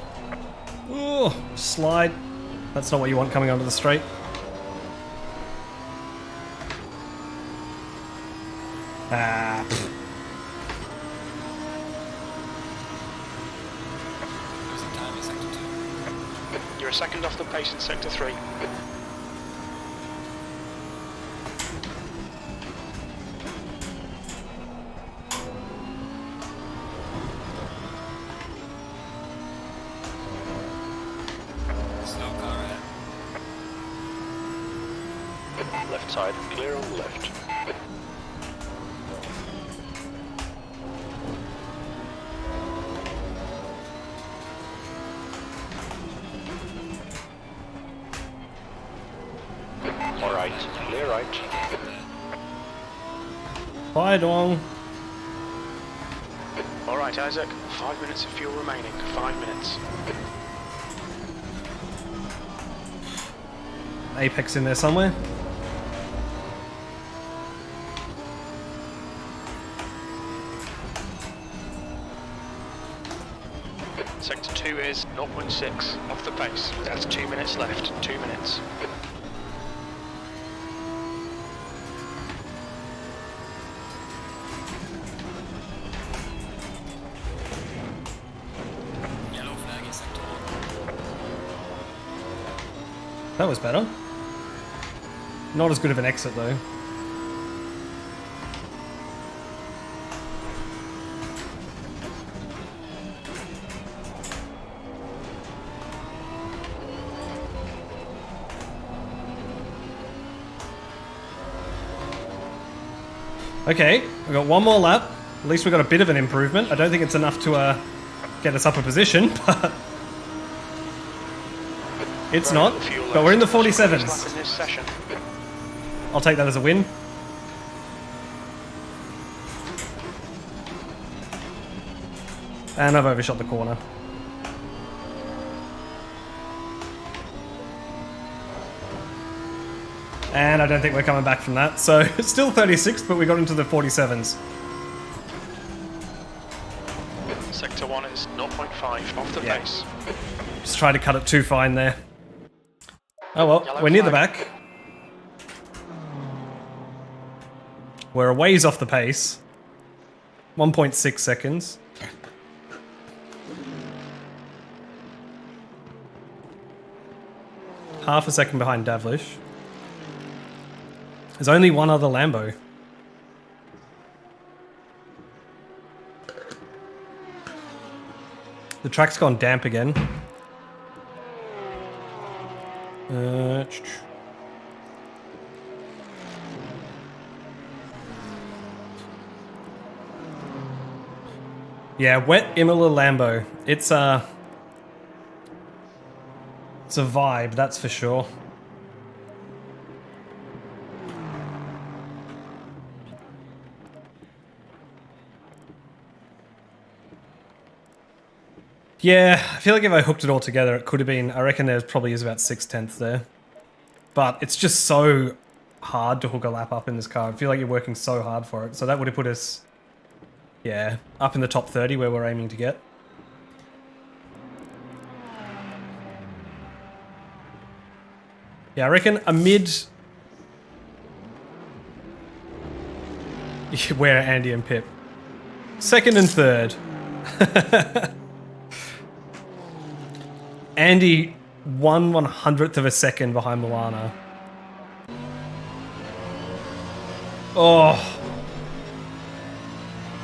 Oh, slide. That's not what you want coming onto the straight. Ah. Losing time in sector 2. You're a second off the pace in sector 3. Slow car ahead. Left side, clear on the left. Alright, clear right. Bye, Dong. Alright, Isaac, 5 minutes of fuel remaining. 5 minutes. Apex in there somewhere. Sector 2 is 0.6 off the pace. That's 2 minutes left. 2 minutes. Yellow flag in sector 1. That was better. Not as good of an exit though. Okay, we've got one more lap. At least we got a bit of an improvement. I don't think it's enough to get us up a position, but it's not. But we're in the 47s. In this session. I'll take that as a win. And I've overshot the corner. And I don't think we're coming back from that. So it's still 36th, but we got into the 47s. Sector 1 is 0.5 off the Yeah. pace. Just tried to cut it too fine there. Oh well, Yellow we're near the flag. back. We're a ways off the pace. 1.6 seconds. Half a second behind Davlish. There's only one other Lambo. The track's gone damp again. Yeah, wet Imola Lambo. It's a vibe, that's for sure. Yeah, I feel like if I hooked it all together, it could have been, I reckon there probably is about 6/10 there. But it's just so hard to hook a lap up in this car. I feel like you're working so hard for it. So that would have put us, yeah, up in the top 30 where we're aiming to get. Yeah, I reckon a Where Andy and Pip. Second and third. Andy 1/100th of a second behind Moana. Oh.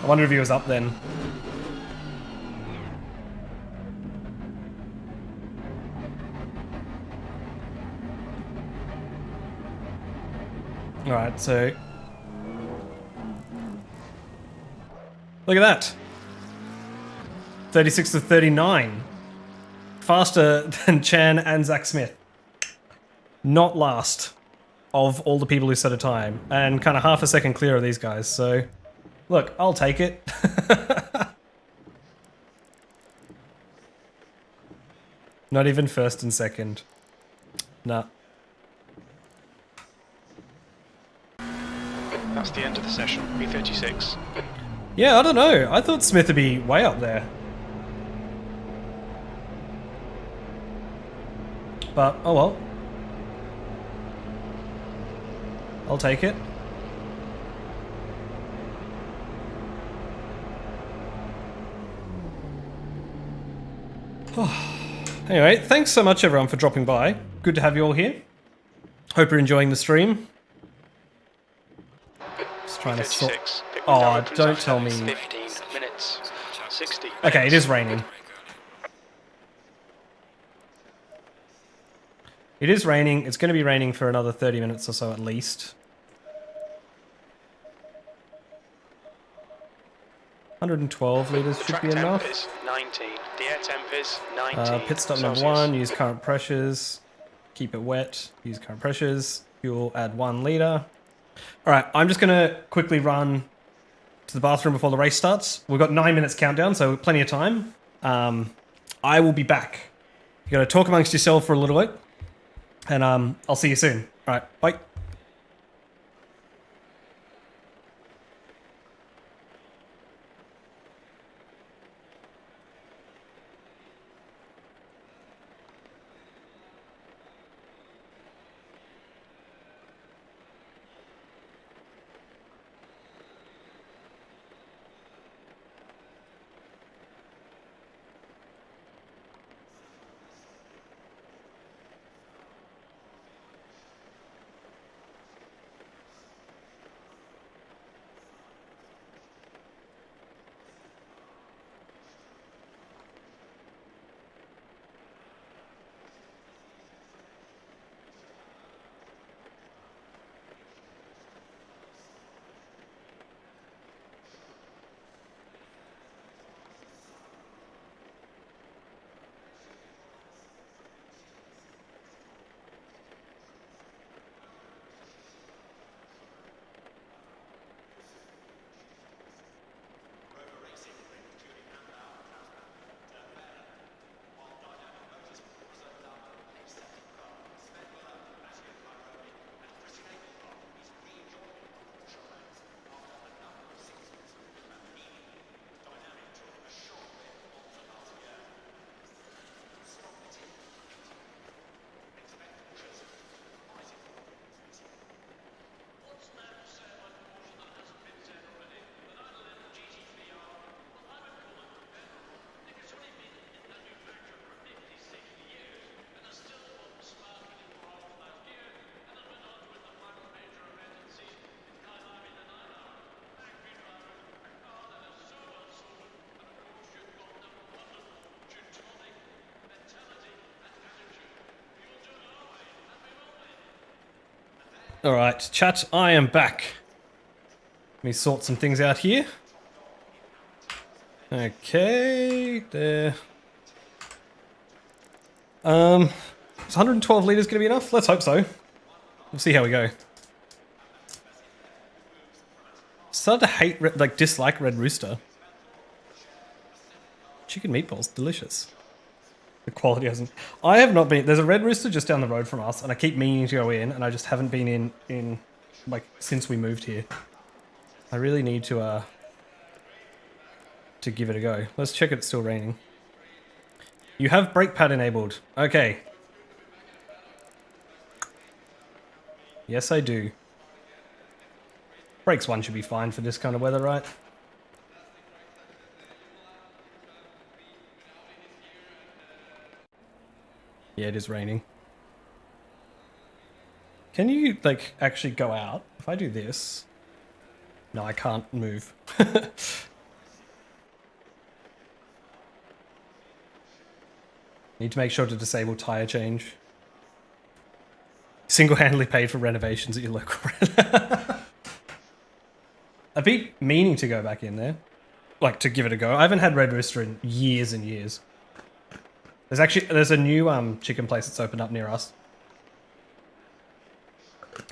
I wonder if he was up then. Alright, so... Look at that. 36 to 39. Faster than Chan and Zach Smith. Not last of all the people who set a time. And kind of half a second clear of these guys, so... Look, I'll take it. Not even first and second. Nah. That's the end of the session. P36. Yeah, I don't know. I thought Smith would be way up there. But, oh well. I'll take it. Anyway, thanks so much everyone for dropping by. Good to have you all here. Hope you're enjoying the stream. Just trying to sort... Oh, don't tell me. 15 minutes. 60. Okay, it is raining. It is raining. It's going to be raining for another 30 minutes or so at least. 112 litres should be enough. Temp is 19. The air temp is 19. Pit stop number Celsius. 1, use current pressures. Keep it wet, use current pressures. Fuel, add 1 litre. Alright, I'm just going to quickly run to the bathroom before the race starts. We've got 9 minutes countdown, so plenty of time. I will be back. You got to talk amongst yourself for a little bit. And I'll see you soon. Alright, bye. Alright, chat, I am back. Let me sort some things out here. Okay, there. Is 112 litres going to be enough? Let's hope so. We'll see how we go. Started to hate, dislike Red Rooster. Chicken meatballs, delicious. The quality hasn't... I have not been... There's a Red Rooster just down the road from us, and I keep meaning to go in, and I just haven't been in since we moved here. I really need to give it a go. Let's check if it's still raining. You have brake pad enabled. Okay. Yes, I do. Brakes 1 should be fine for this kind of weather, right? Yeah, it is raining. Can you, like, actually go out? If I do this... No, I can't move. Need to make sure to disable tire change. Single-handedly paid for renovations at your local I've been meaning to go back in there. Like, to give it a go. I haven't had Red Rooster in years and years. There's a new chicken place that's opened up near us.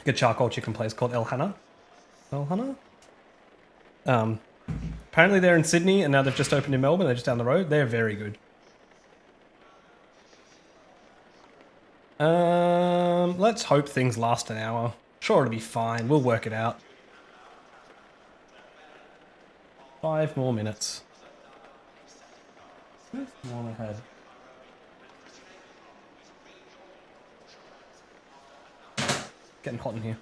Good charcoal chicken place called El Hana. El Hana? Apparently they're in Sydney and now they've just opened in Melbourne. They're just down the road. They're very good. Let's hope things last an hour. Sure, it'll be fine. We'll work it out. 5 more minutes. Where's the one ahead? Getting hot in here.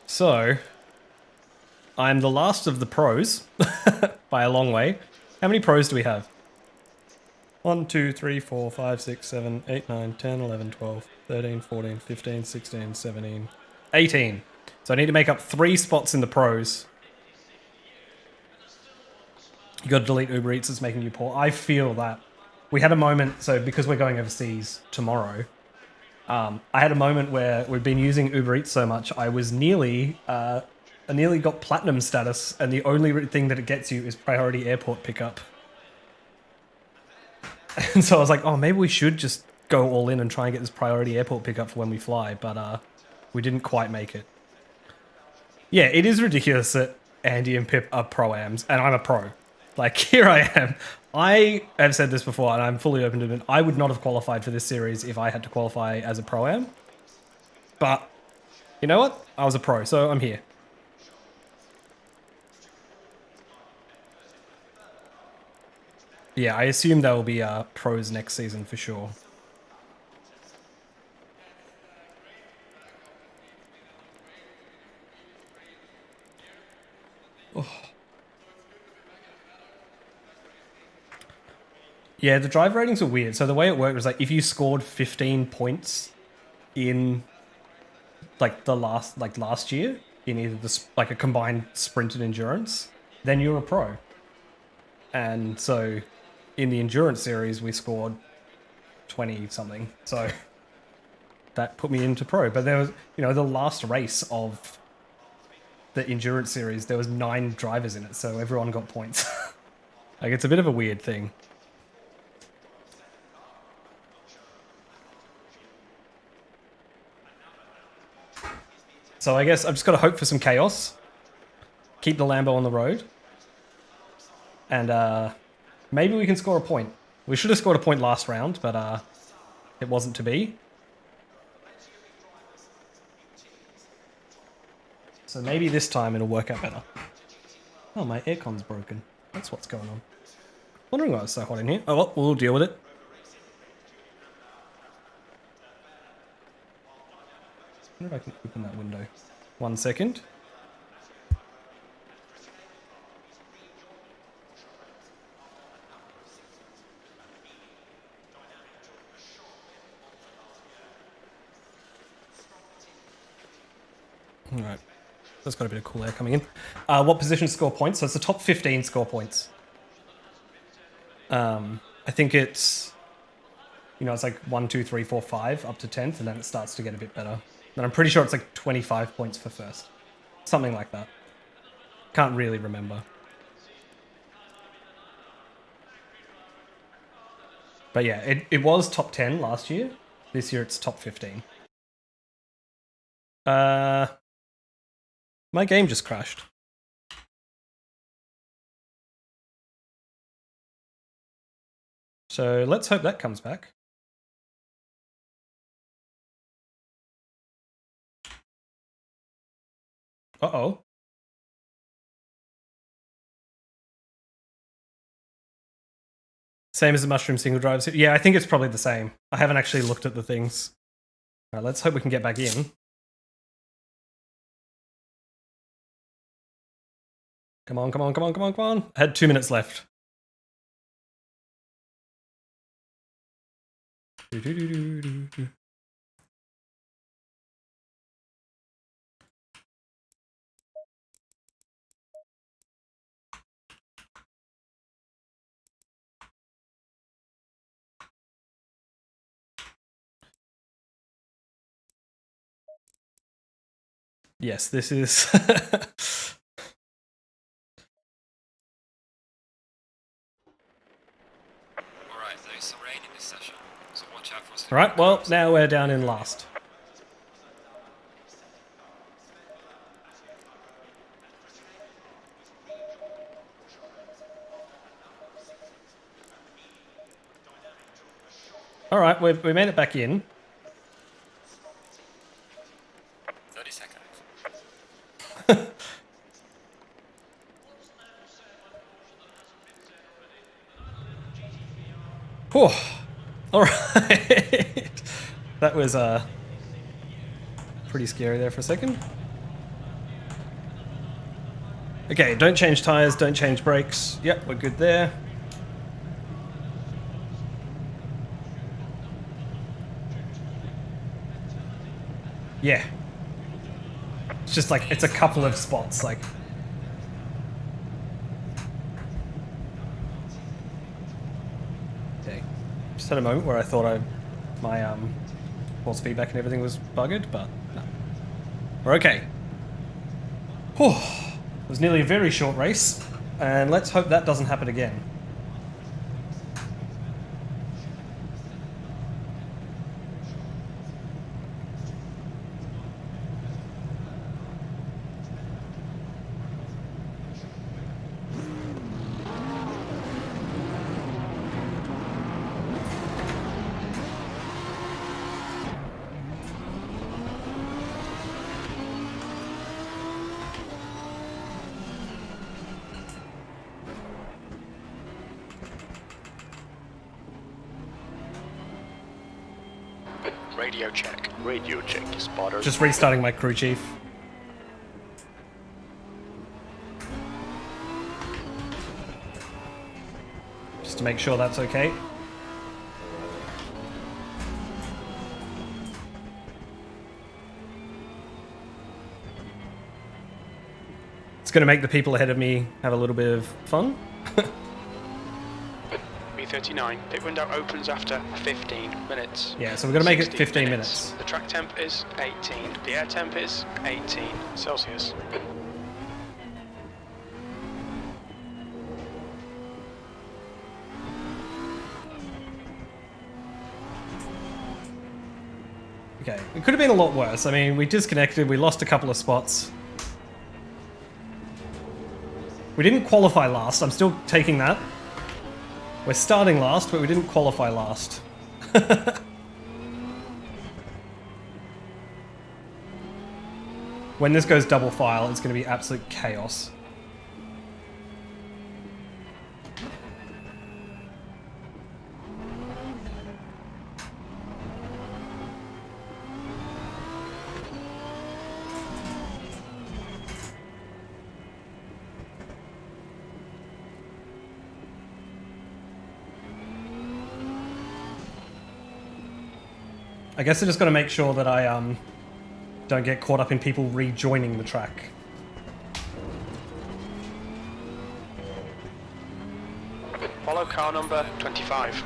So, I'm the last of the pros by a long way. How many pros do we have? 1, 2, 3, 4, 5, 6, 7, 8, 9, 10, 11, 12, 13, 14, 15, 16, 17, 18. So I need to make up 3 spots in the pros. You got to delete Uber Eats, it's making you poor. I feel that. We had a moment, so because we're going overseas tomorrow, I had a moment where we've been using Uber Eats so much, I was I nearly got platinum status, and the only thing that it gets you is priority airport pickup. And so I was like, oh, maybe we should just go all in and try and get this priority airport pickup for when we fly, but we didn't quite make it. Yeah, it is ridiculous that Andy and Pip are pro-ams, and I'm a pro. Like, here I am. I have said this before, and I'm fully open to it. I would not have qualified for this series if I had to qualify as a pro-am. But, you know what? I was a pro, so I'm here. Yeah, I assume there will be pros next season for sure. Oh. Yeah, the drive ratings are weird. So the way it worked was like if you scored 15 points in like last year in either like a combined sprint and endurance, then you're a pro. And so in the endurance series we scored 20 something. So that put me into pro. But there was, you know, the last race of the endurance series, there was 9 drivers in it, so everyone got points. Like, it's a bit of a weird thing. So I guess I've just got to hope for some chaos. Keep the Lambo on the road. And maybe we can score a point. We should have scored a point last round, but it wasn't to be. So maybe this time it'll work out better. Oh, my aircon's broken. That's what's going on. Wondering why it's so hot in here. Oh, well, we'll deal with it. I wonder if I can open that window. 1 second. All right. That's got a bit of cool air coming in. What position score points? So it's the top 15 score points. I think it's, you know, it's like 1, 2, 3, 4, 5 up to 10th, and then it starts to get a bit better. And I'm pretty sure it's like 25 points for first. Something like that. Can't really remember. But yeah, it was top 10 last year. This year it's top 15. My game just crashed. So let's hope that comes back. Uh-oh. Same as the mushroom single drives. Yeah, I think it's probably the same. I haven't actually looked at the things. All right, let's hope we can get back in. Come on, come on, come on, come on, come on. I had 2 minutes left. Yes, this is... Alright, there's some rain in this session, so watch out for us. Alright, well, now we're down in last. Alright, we made it back in. 30 seconds. Whew. Alright. That was pretty scary there for a second. Okay, don't change tires, don't change brakes. Yep, we're good there. Yeah. It's just like, it's a couple of spots, like... Okay. Just had a moment where I thought my force feedback and everything was buggered, but no. We're okay. Whew. It was nearly a very short race, and let's hope that doesn't happen again. Radio check. Radio check, spotters. Just restarting my crew chief. Just to make sure that's okay. It's going to make the people ahead of me have a little bit of fun. B39, pit window opens after 15 minutes. Yeah, so we're going to make it 16 15 minutes. The track temp is 18. The air temp is 18 Celsius. Okay, it could have been a lot worse. I mean, we disconnected, we lost a couple of spots. We didn't qualify last, I'm still taking that. We're starting last, but we didn't qualify last. When this goes double file, it's going to be absolute chaos. I guess I just got to make sure that I don't get caught up in people rejoining the track. Follow car number 25.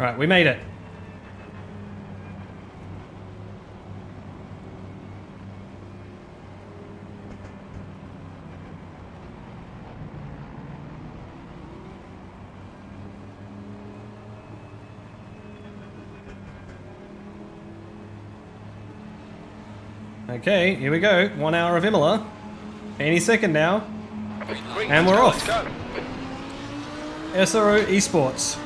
Alright, we made it. Okay, here we go. 1 hour of Imola. Any second now. Green, And let's we're go, off. Let's go. SRO Esports.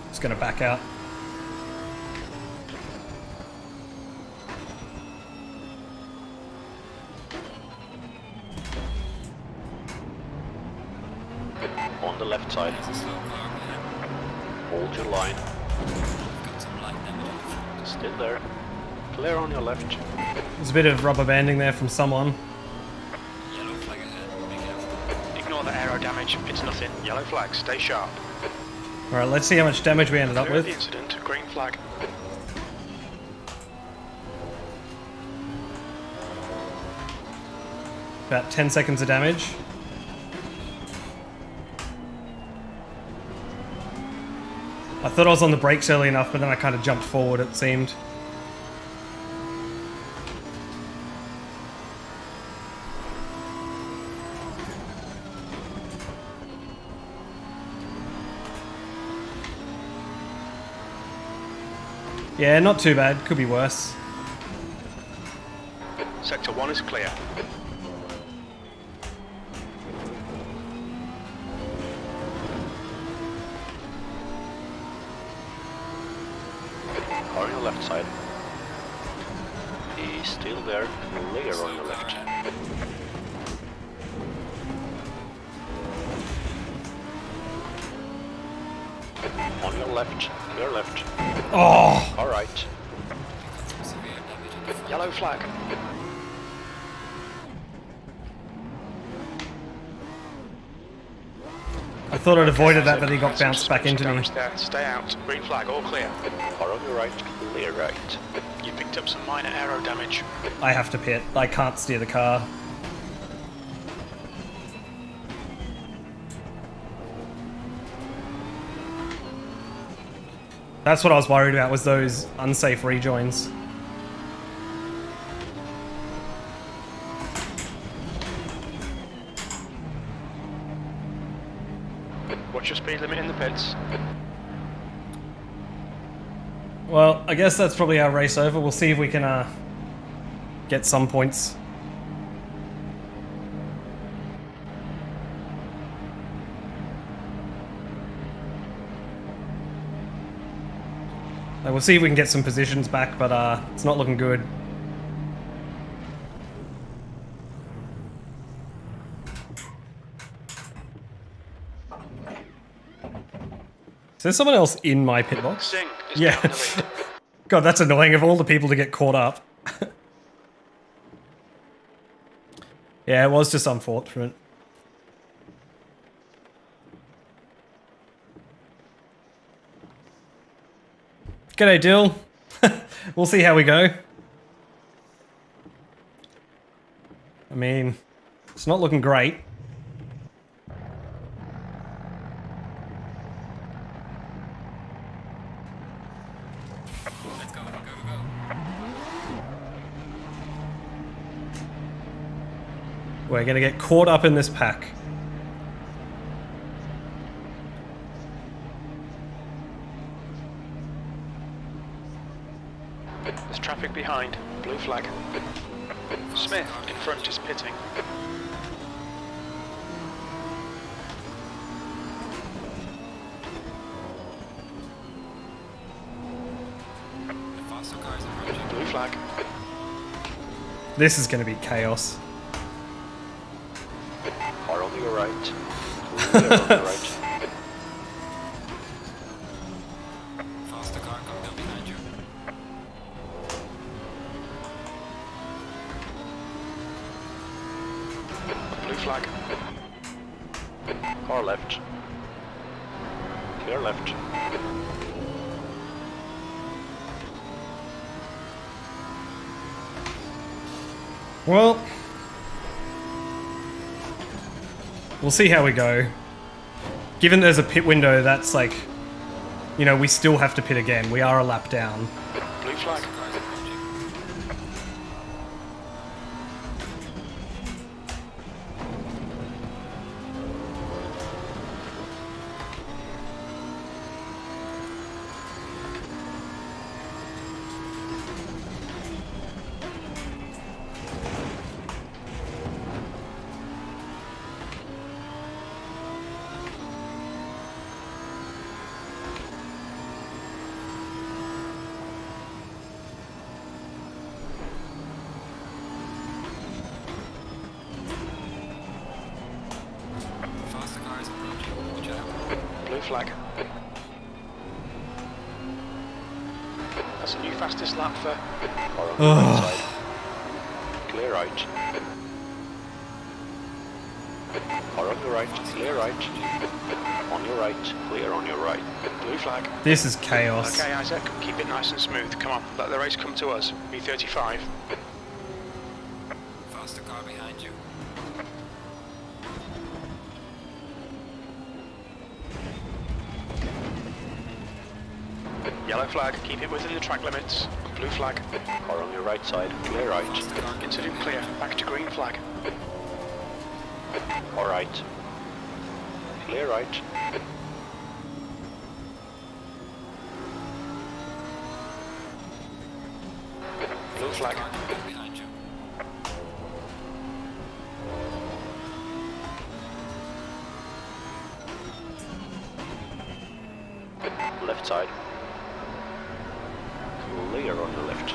Just gonna back out. On the left side. There's a slow car behind. Hold your line. Got some light damage on the front. Still there. Clear on your left. There's a bit of rubber banding there from someone. Yellow flag ahead. Be careful. Ignore the aero damage. It's nothing. Yellow flag. Stay sharp. Alright, let's see how much damage we ended up Clear of the with. incident. Green flag. About 10 seconds of damage. I thought I was on the brakes early enough, but then I kind of jumped forward, it seemed. Yeah, not too bad. Could be worse. Sector 1 is clear. Car on your left side. He's still there. Clear on your left. On your left. Clear left. Oh! Alright. Some severe damage on the front. Yellow flag. I thought I'd avoided that, but he got bounced back into me. Damage there. Stay out. Green flag. All clear. Car on your right. Clear right. You picked up some minor aero damage. I have to pit. I can't steer the car. That's what I was worried about, was those unsafe rejoins. Watch your speed limit in the pits. Well, I guess that's probably our race over. We'll see if we can get some points. We'll see if we can get some positions back, but it's not looking good. Is there someone else in my pit box? Sing is Yeah. down in the lead. God, that's annoying of all the people to get caught up. Yeah, it was just unfortunate. G'day, Dill. We'll see how we go. I mean, it's not looking great. Let's go, go, go. We're gonna get caught up in this pack. There's traffic behind. Blue flag. Smith in front is pitting. The faster car is approaching. Blue flag. This is gonna be chaos. Car on your right. Clear on your right. Faster car coming up behind you. Blue flag. Car left. Clear left. Well, we'll see how we go. Given there's a pit window, that's like, you know, we still have to pit again. We are a lap down. Blue flag. Faster car is approaching. flag. That's a new fastest lap for... Car on the right side. Clear right. Car on your right, clear right. On your right, clear on your right. Blue flag. This is chaos. Okay, Isaac, keep it nice and smooth. Come on, let the race come to us. B35. Faster car behind you. Yellow flag, keep it within the track limits. Blue flag. Car on your right side, clear right. Faster car. Incident clear, back to green flag. All right. Clear right. Blue flag. Car behind you. Left side. Clear on your left.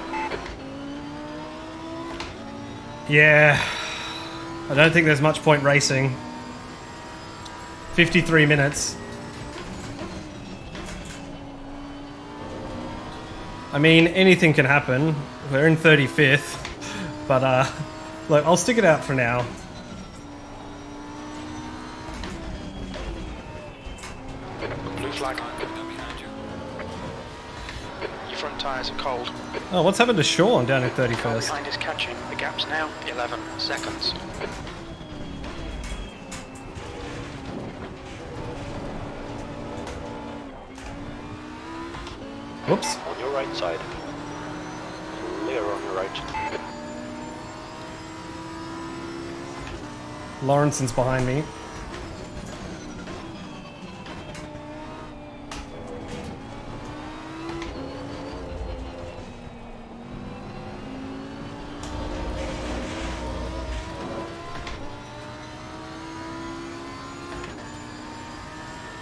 Yeah. I don't think there's much point racing. 53 minutes. I mean, anything can happen. We're in 35th. But, look, I'll stick it out for now. Blue flag. Car behind you. Your front tyres are cold. Oh, what's happened to Sean down in Car 31st? behind is catching. The gap's now 11 seconds. Whoops. On your right side. Clear on your right. Lawrenson's behind me.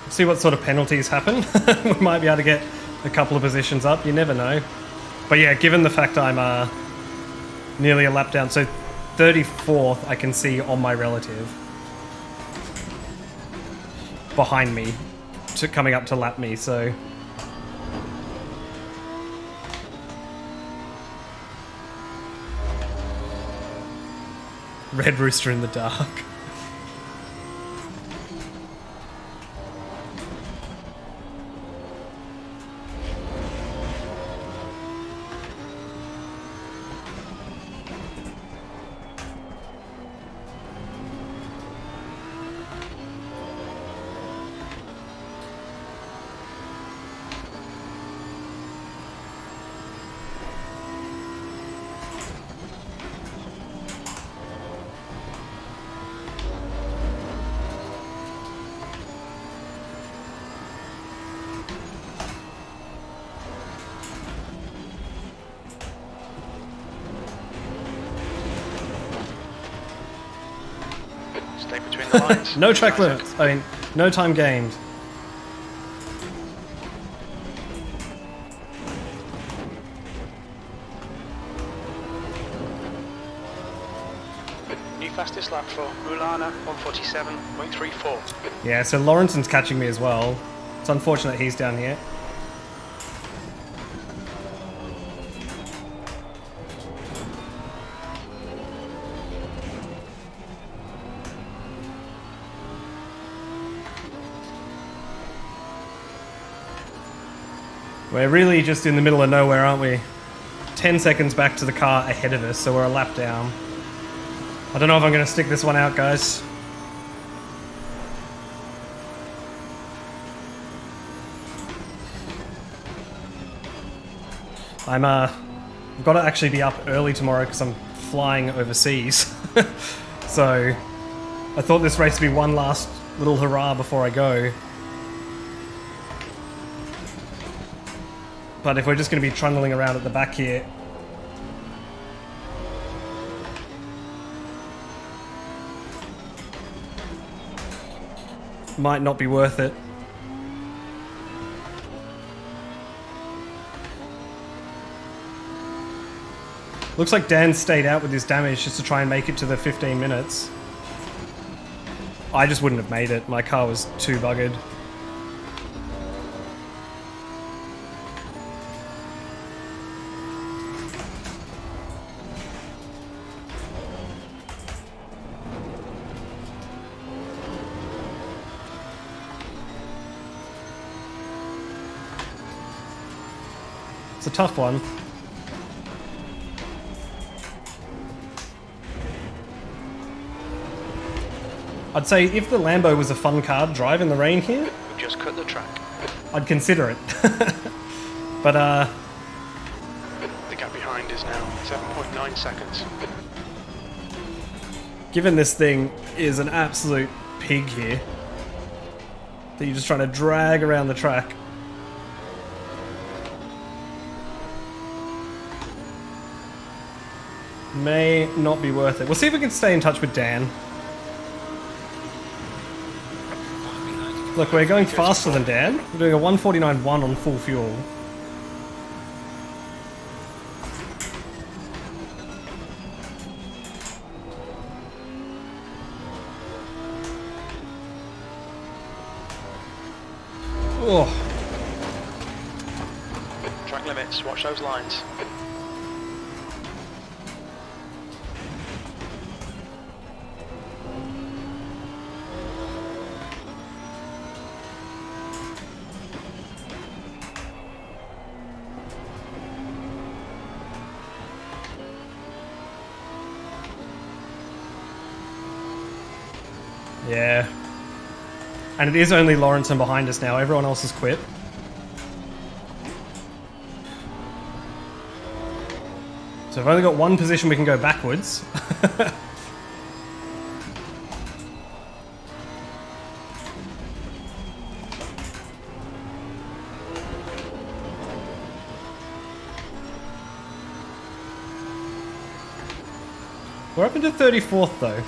See what sort of penalties happen. We might be able to get a couple of positions up. You never know. But yeah, given the fact I'm nearly a lap down, so 34th I can see on my relative behind me, coming up to lap me. So Red Rooster in the dark. Stay between the lines. No track Isaac. limits. I mean, no time gained. New fastest lap for Mulana, 147.34. Yeah, so Lawrenson's catching me as well. It's unfortunate he's down here. We're really just in the middle of nowhere, aren't we? 10 seconds back to the car ahead of us, so we're a lap down. I don't know if I'm going to stick this one out, guys. I've got to actually be up early tomorrow because I'm flying overseas. So I thought this race would be one last little hurrah before I go. But if we're just going to be trundling around at the back here, might not be worth it. Looks like Dan stayed out with his damage just to try and make it to the 15 minutes. I just wouldn't have made it. My car was too buggered. It's a tough one. I'd say if the Lambo was a fun car to drive in the rain here, We've just cut the track. I'd consider it. But The gap behind is now 7.9 seconds. given this thing is an absolute pig here, that you're just trying to drag around the track. May not be worth it. We'll see if we can stay in touch with Dan. Look, we're going faster than Dan. We're doing a 149.1 on full fuel. Oh, Track limits, watch those lines. yeah. And it is only Lawrenson behind us now. Everyone else has quit. So we've only got one position we can go backwards. We're up into 34th though.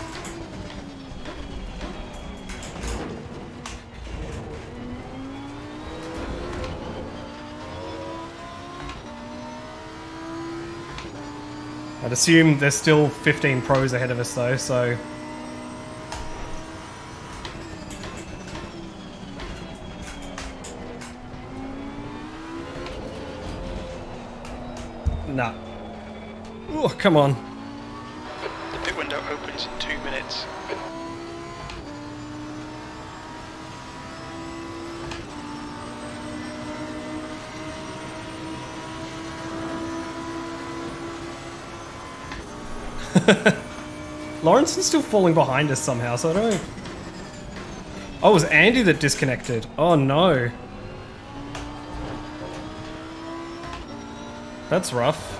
I'd assume there's still 15 pros ahead of us though, so... Nah. Oh, come on. The pit window opens in 2 minutes. Lawrenson's still falling behind us somehow, so I don't know. Oh, it was Andy that disconnected. Oh no. That's rough.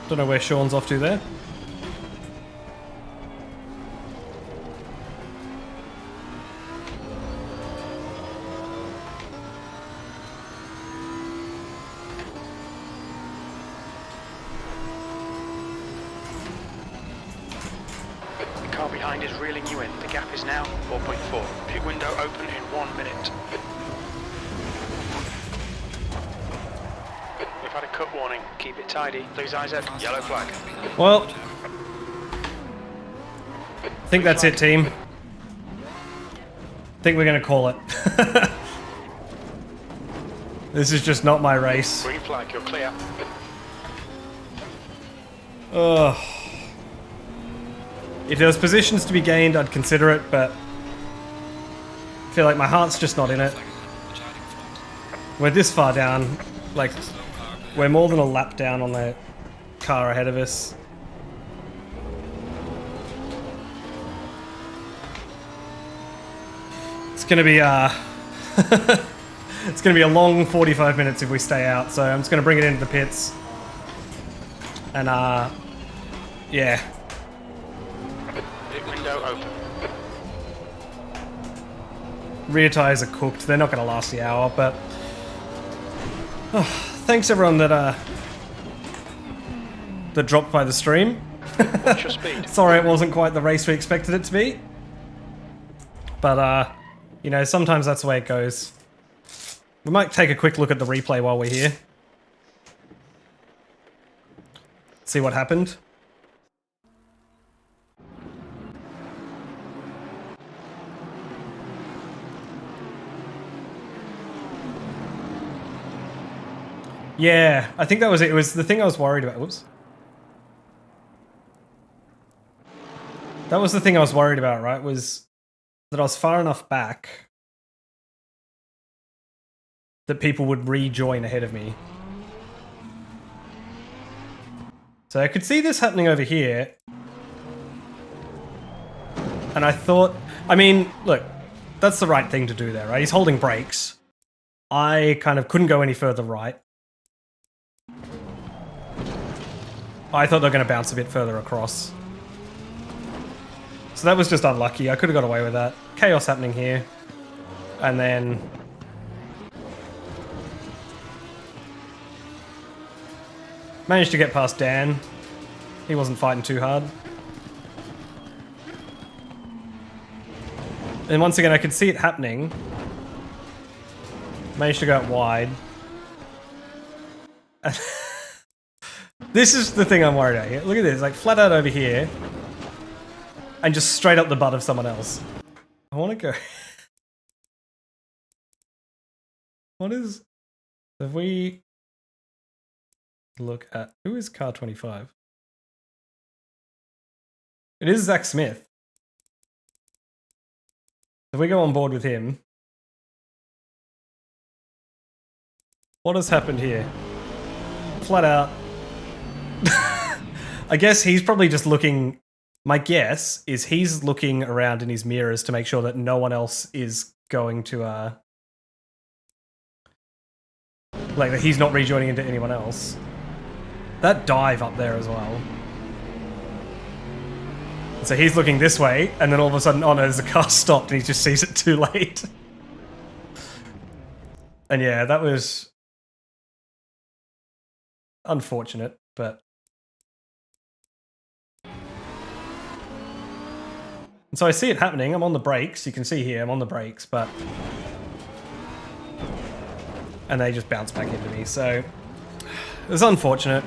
Don't know where Sean's off to there. The car behind is reeling you in. The gap is now 4.4. Pit window open in 1 minute. We've had a cut warning. Keep it tidy. Please IZ. Yellow flag. Well, I think that's it, team. I think we're going to call it. This is just not my race. Green flag. You're clear. Ugh. If there was positions to be gained, I'd consider it, but I feel like my heart's just not in it. We're this far down, like, we're more than a lap down on the car ahead of us. It's gonna be it's gonna be a long 45 minutes if we stay out, so I'm just gonna bring it into the pits. And yeah. Pit window open. Rear tyres are cooked. They're not going to last the hour, but thanks everyone that dropped by the stream. What's your speed? Sorry it wasn't quite the race we expected it to be, but you know, sometimes that's the way it goes. We might take a quick look at the replay while we're here. See what happened. Yeah, I think that was it. It was the thing I was worried about. Whoops. That was the thing I was worried about, right? Was that I was far enough back that people would rejoin ahead of me. So I could see this happening over here. And I thought, I mean, look, that's the right thing to do there, right? He's holding brakes. I kind of couldn't go any further right. I thought they were going to bounce a bit further across. So that was just unlucky. I could have got away with that. Chaos happening here. And then... managed to get past Dan. He wasn't fighting too hard. And once again, I could see it happening. Managed to go out wide. This is the thing I'm worried about here. Look at this, like flat out over here. And just straight up the butt of someone else. I want to go... What is... If we... look at... Who is car 25? It is Zach Smith. If we go on board with him... What has happened here? Flat out. I guess he's probably just looking... My guess is he's looking around in his mirrors to make sure that no one else is going to... like, that he's not rejoining into anyone else. That dive up there as well. So he's looking this way, and then all of a sudden, oh no, there's a car stopped, and he just sees it too late. And yeah, that was... unfortunate, but... And so I see it happening, I'm on the brakes, you can see here, I'm on the brakes, but... and they just bounce back into me, so... it was unfortunate.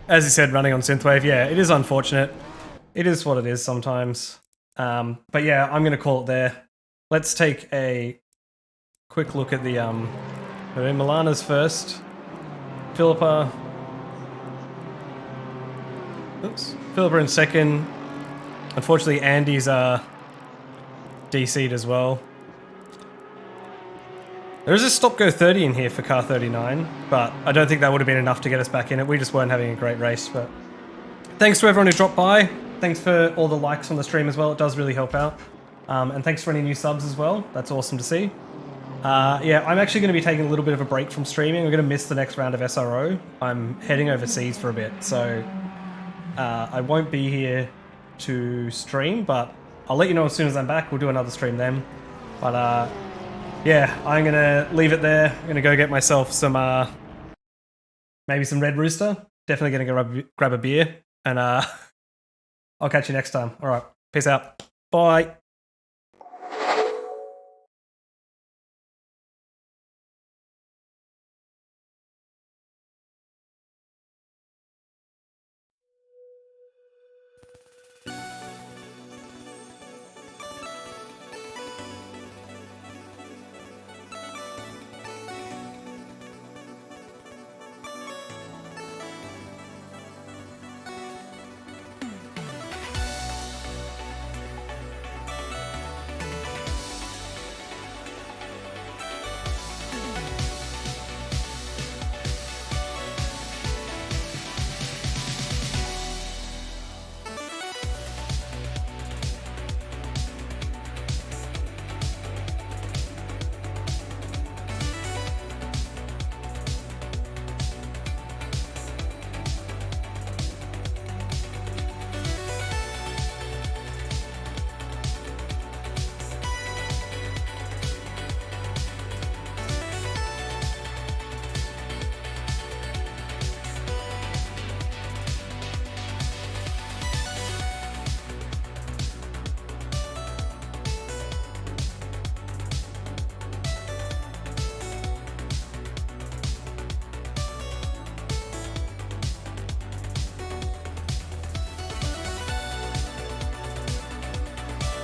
As you said, running on Synthwave, yeah, it is unfortunate. It is what it is sometimes. But yeah, I'm going to call it there. Let's take a quick look at the... Milana's first. Philippa... oops. Philippa in second. Unfortunately, Andy's DC'd as well. There is a stop-go 30 in here for car 39, but I don't think that would have been enough to get us back in it. We just weren't having a great race, but... thanks to everyone who dropped by. Thanks for all the likes on the stream as well. It does really help out. And thanks for any new subs as well. That's awesome to see. Yeah, I'm actually going to be taking a little bit of a break from streaming. I'm going to miss the next round of SRO. I'm heading overseas for a bit, so... I won't be here to stream, but I'll let you know as soon as I'm back. We'll do another stream then. But, yeah, I'm going to leave it there. I'm going to go get myself some, maybe some Red Rooster. Definitely going to go grab a beer. And I'll catch you next time. All right, peace out. Bye.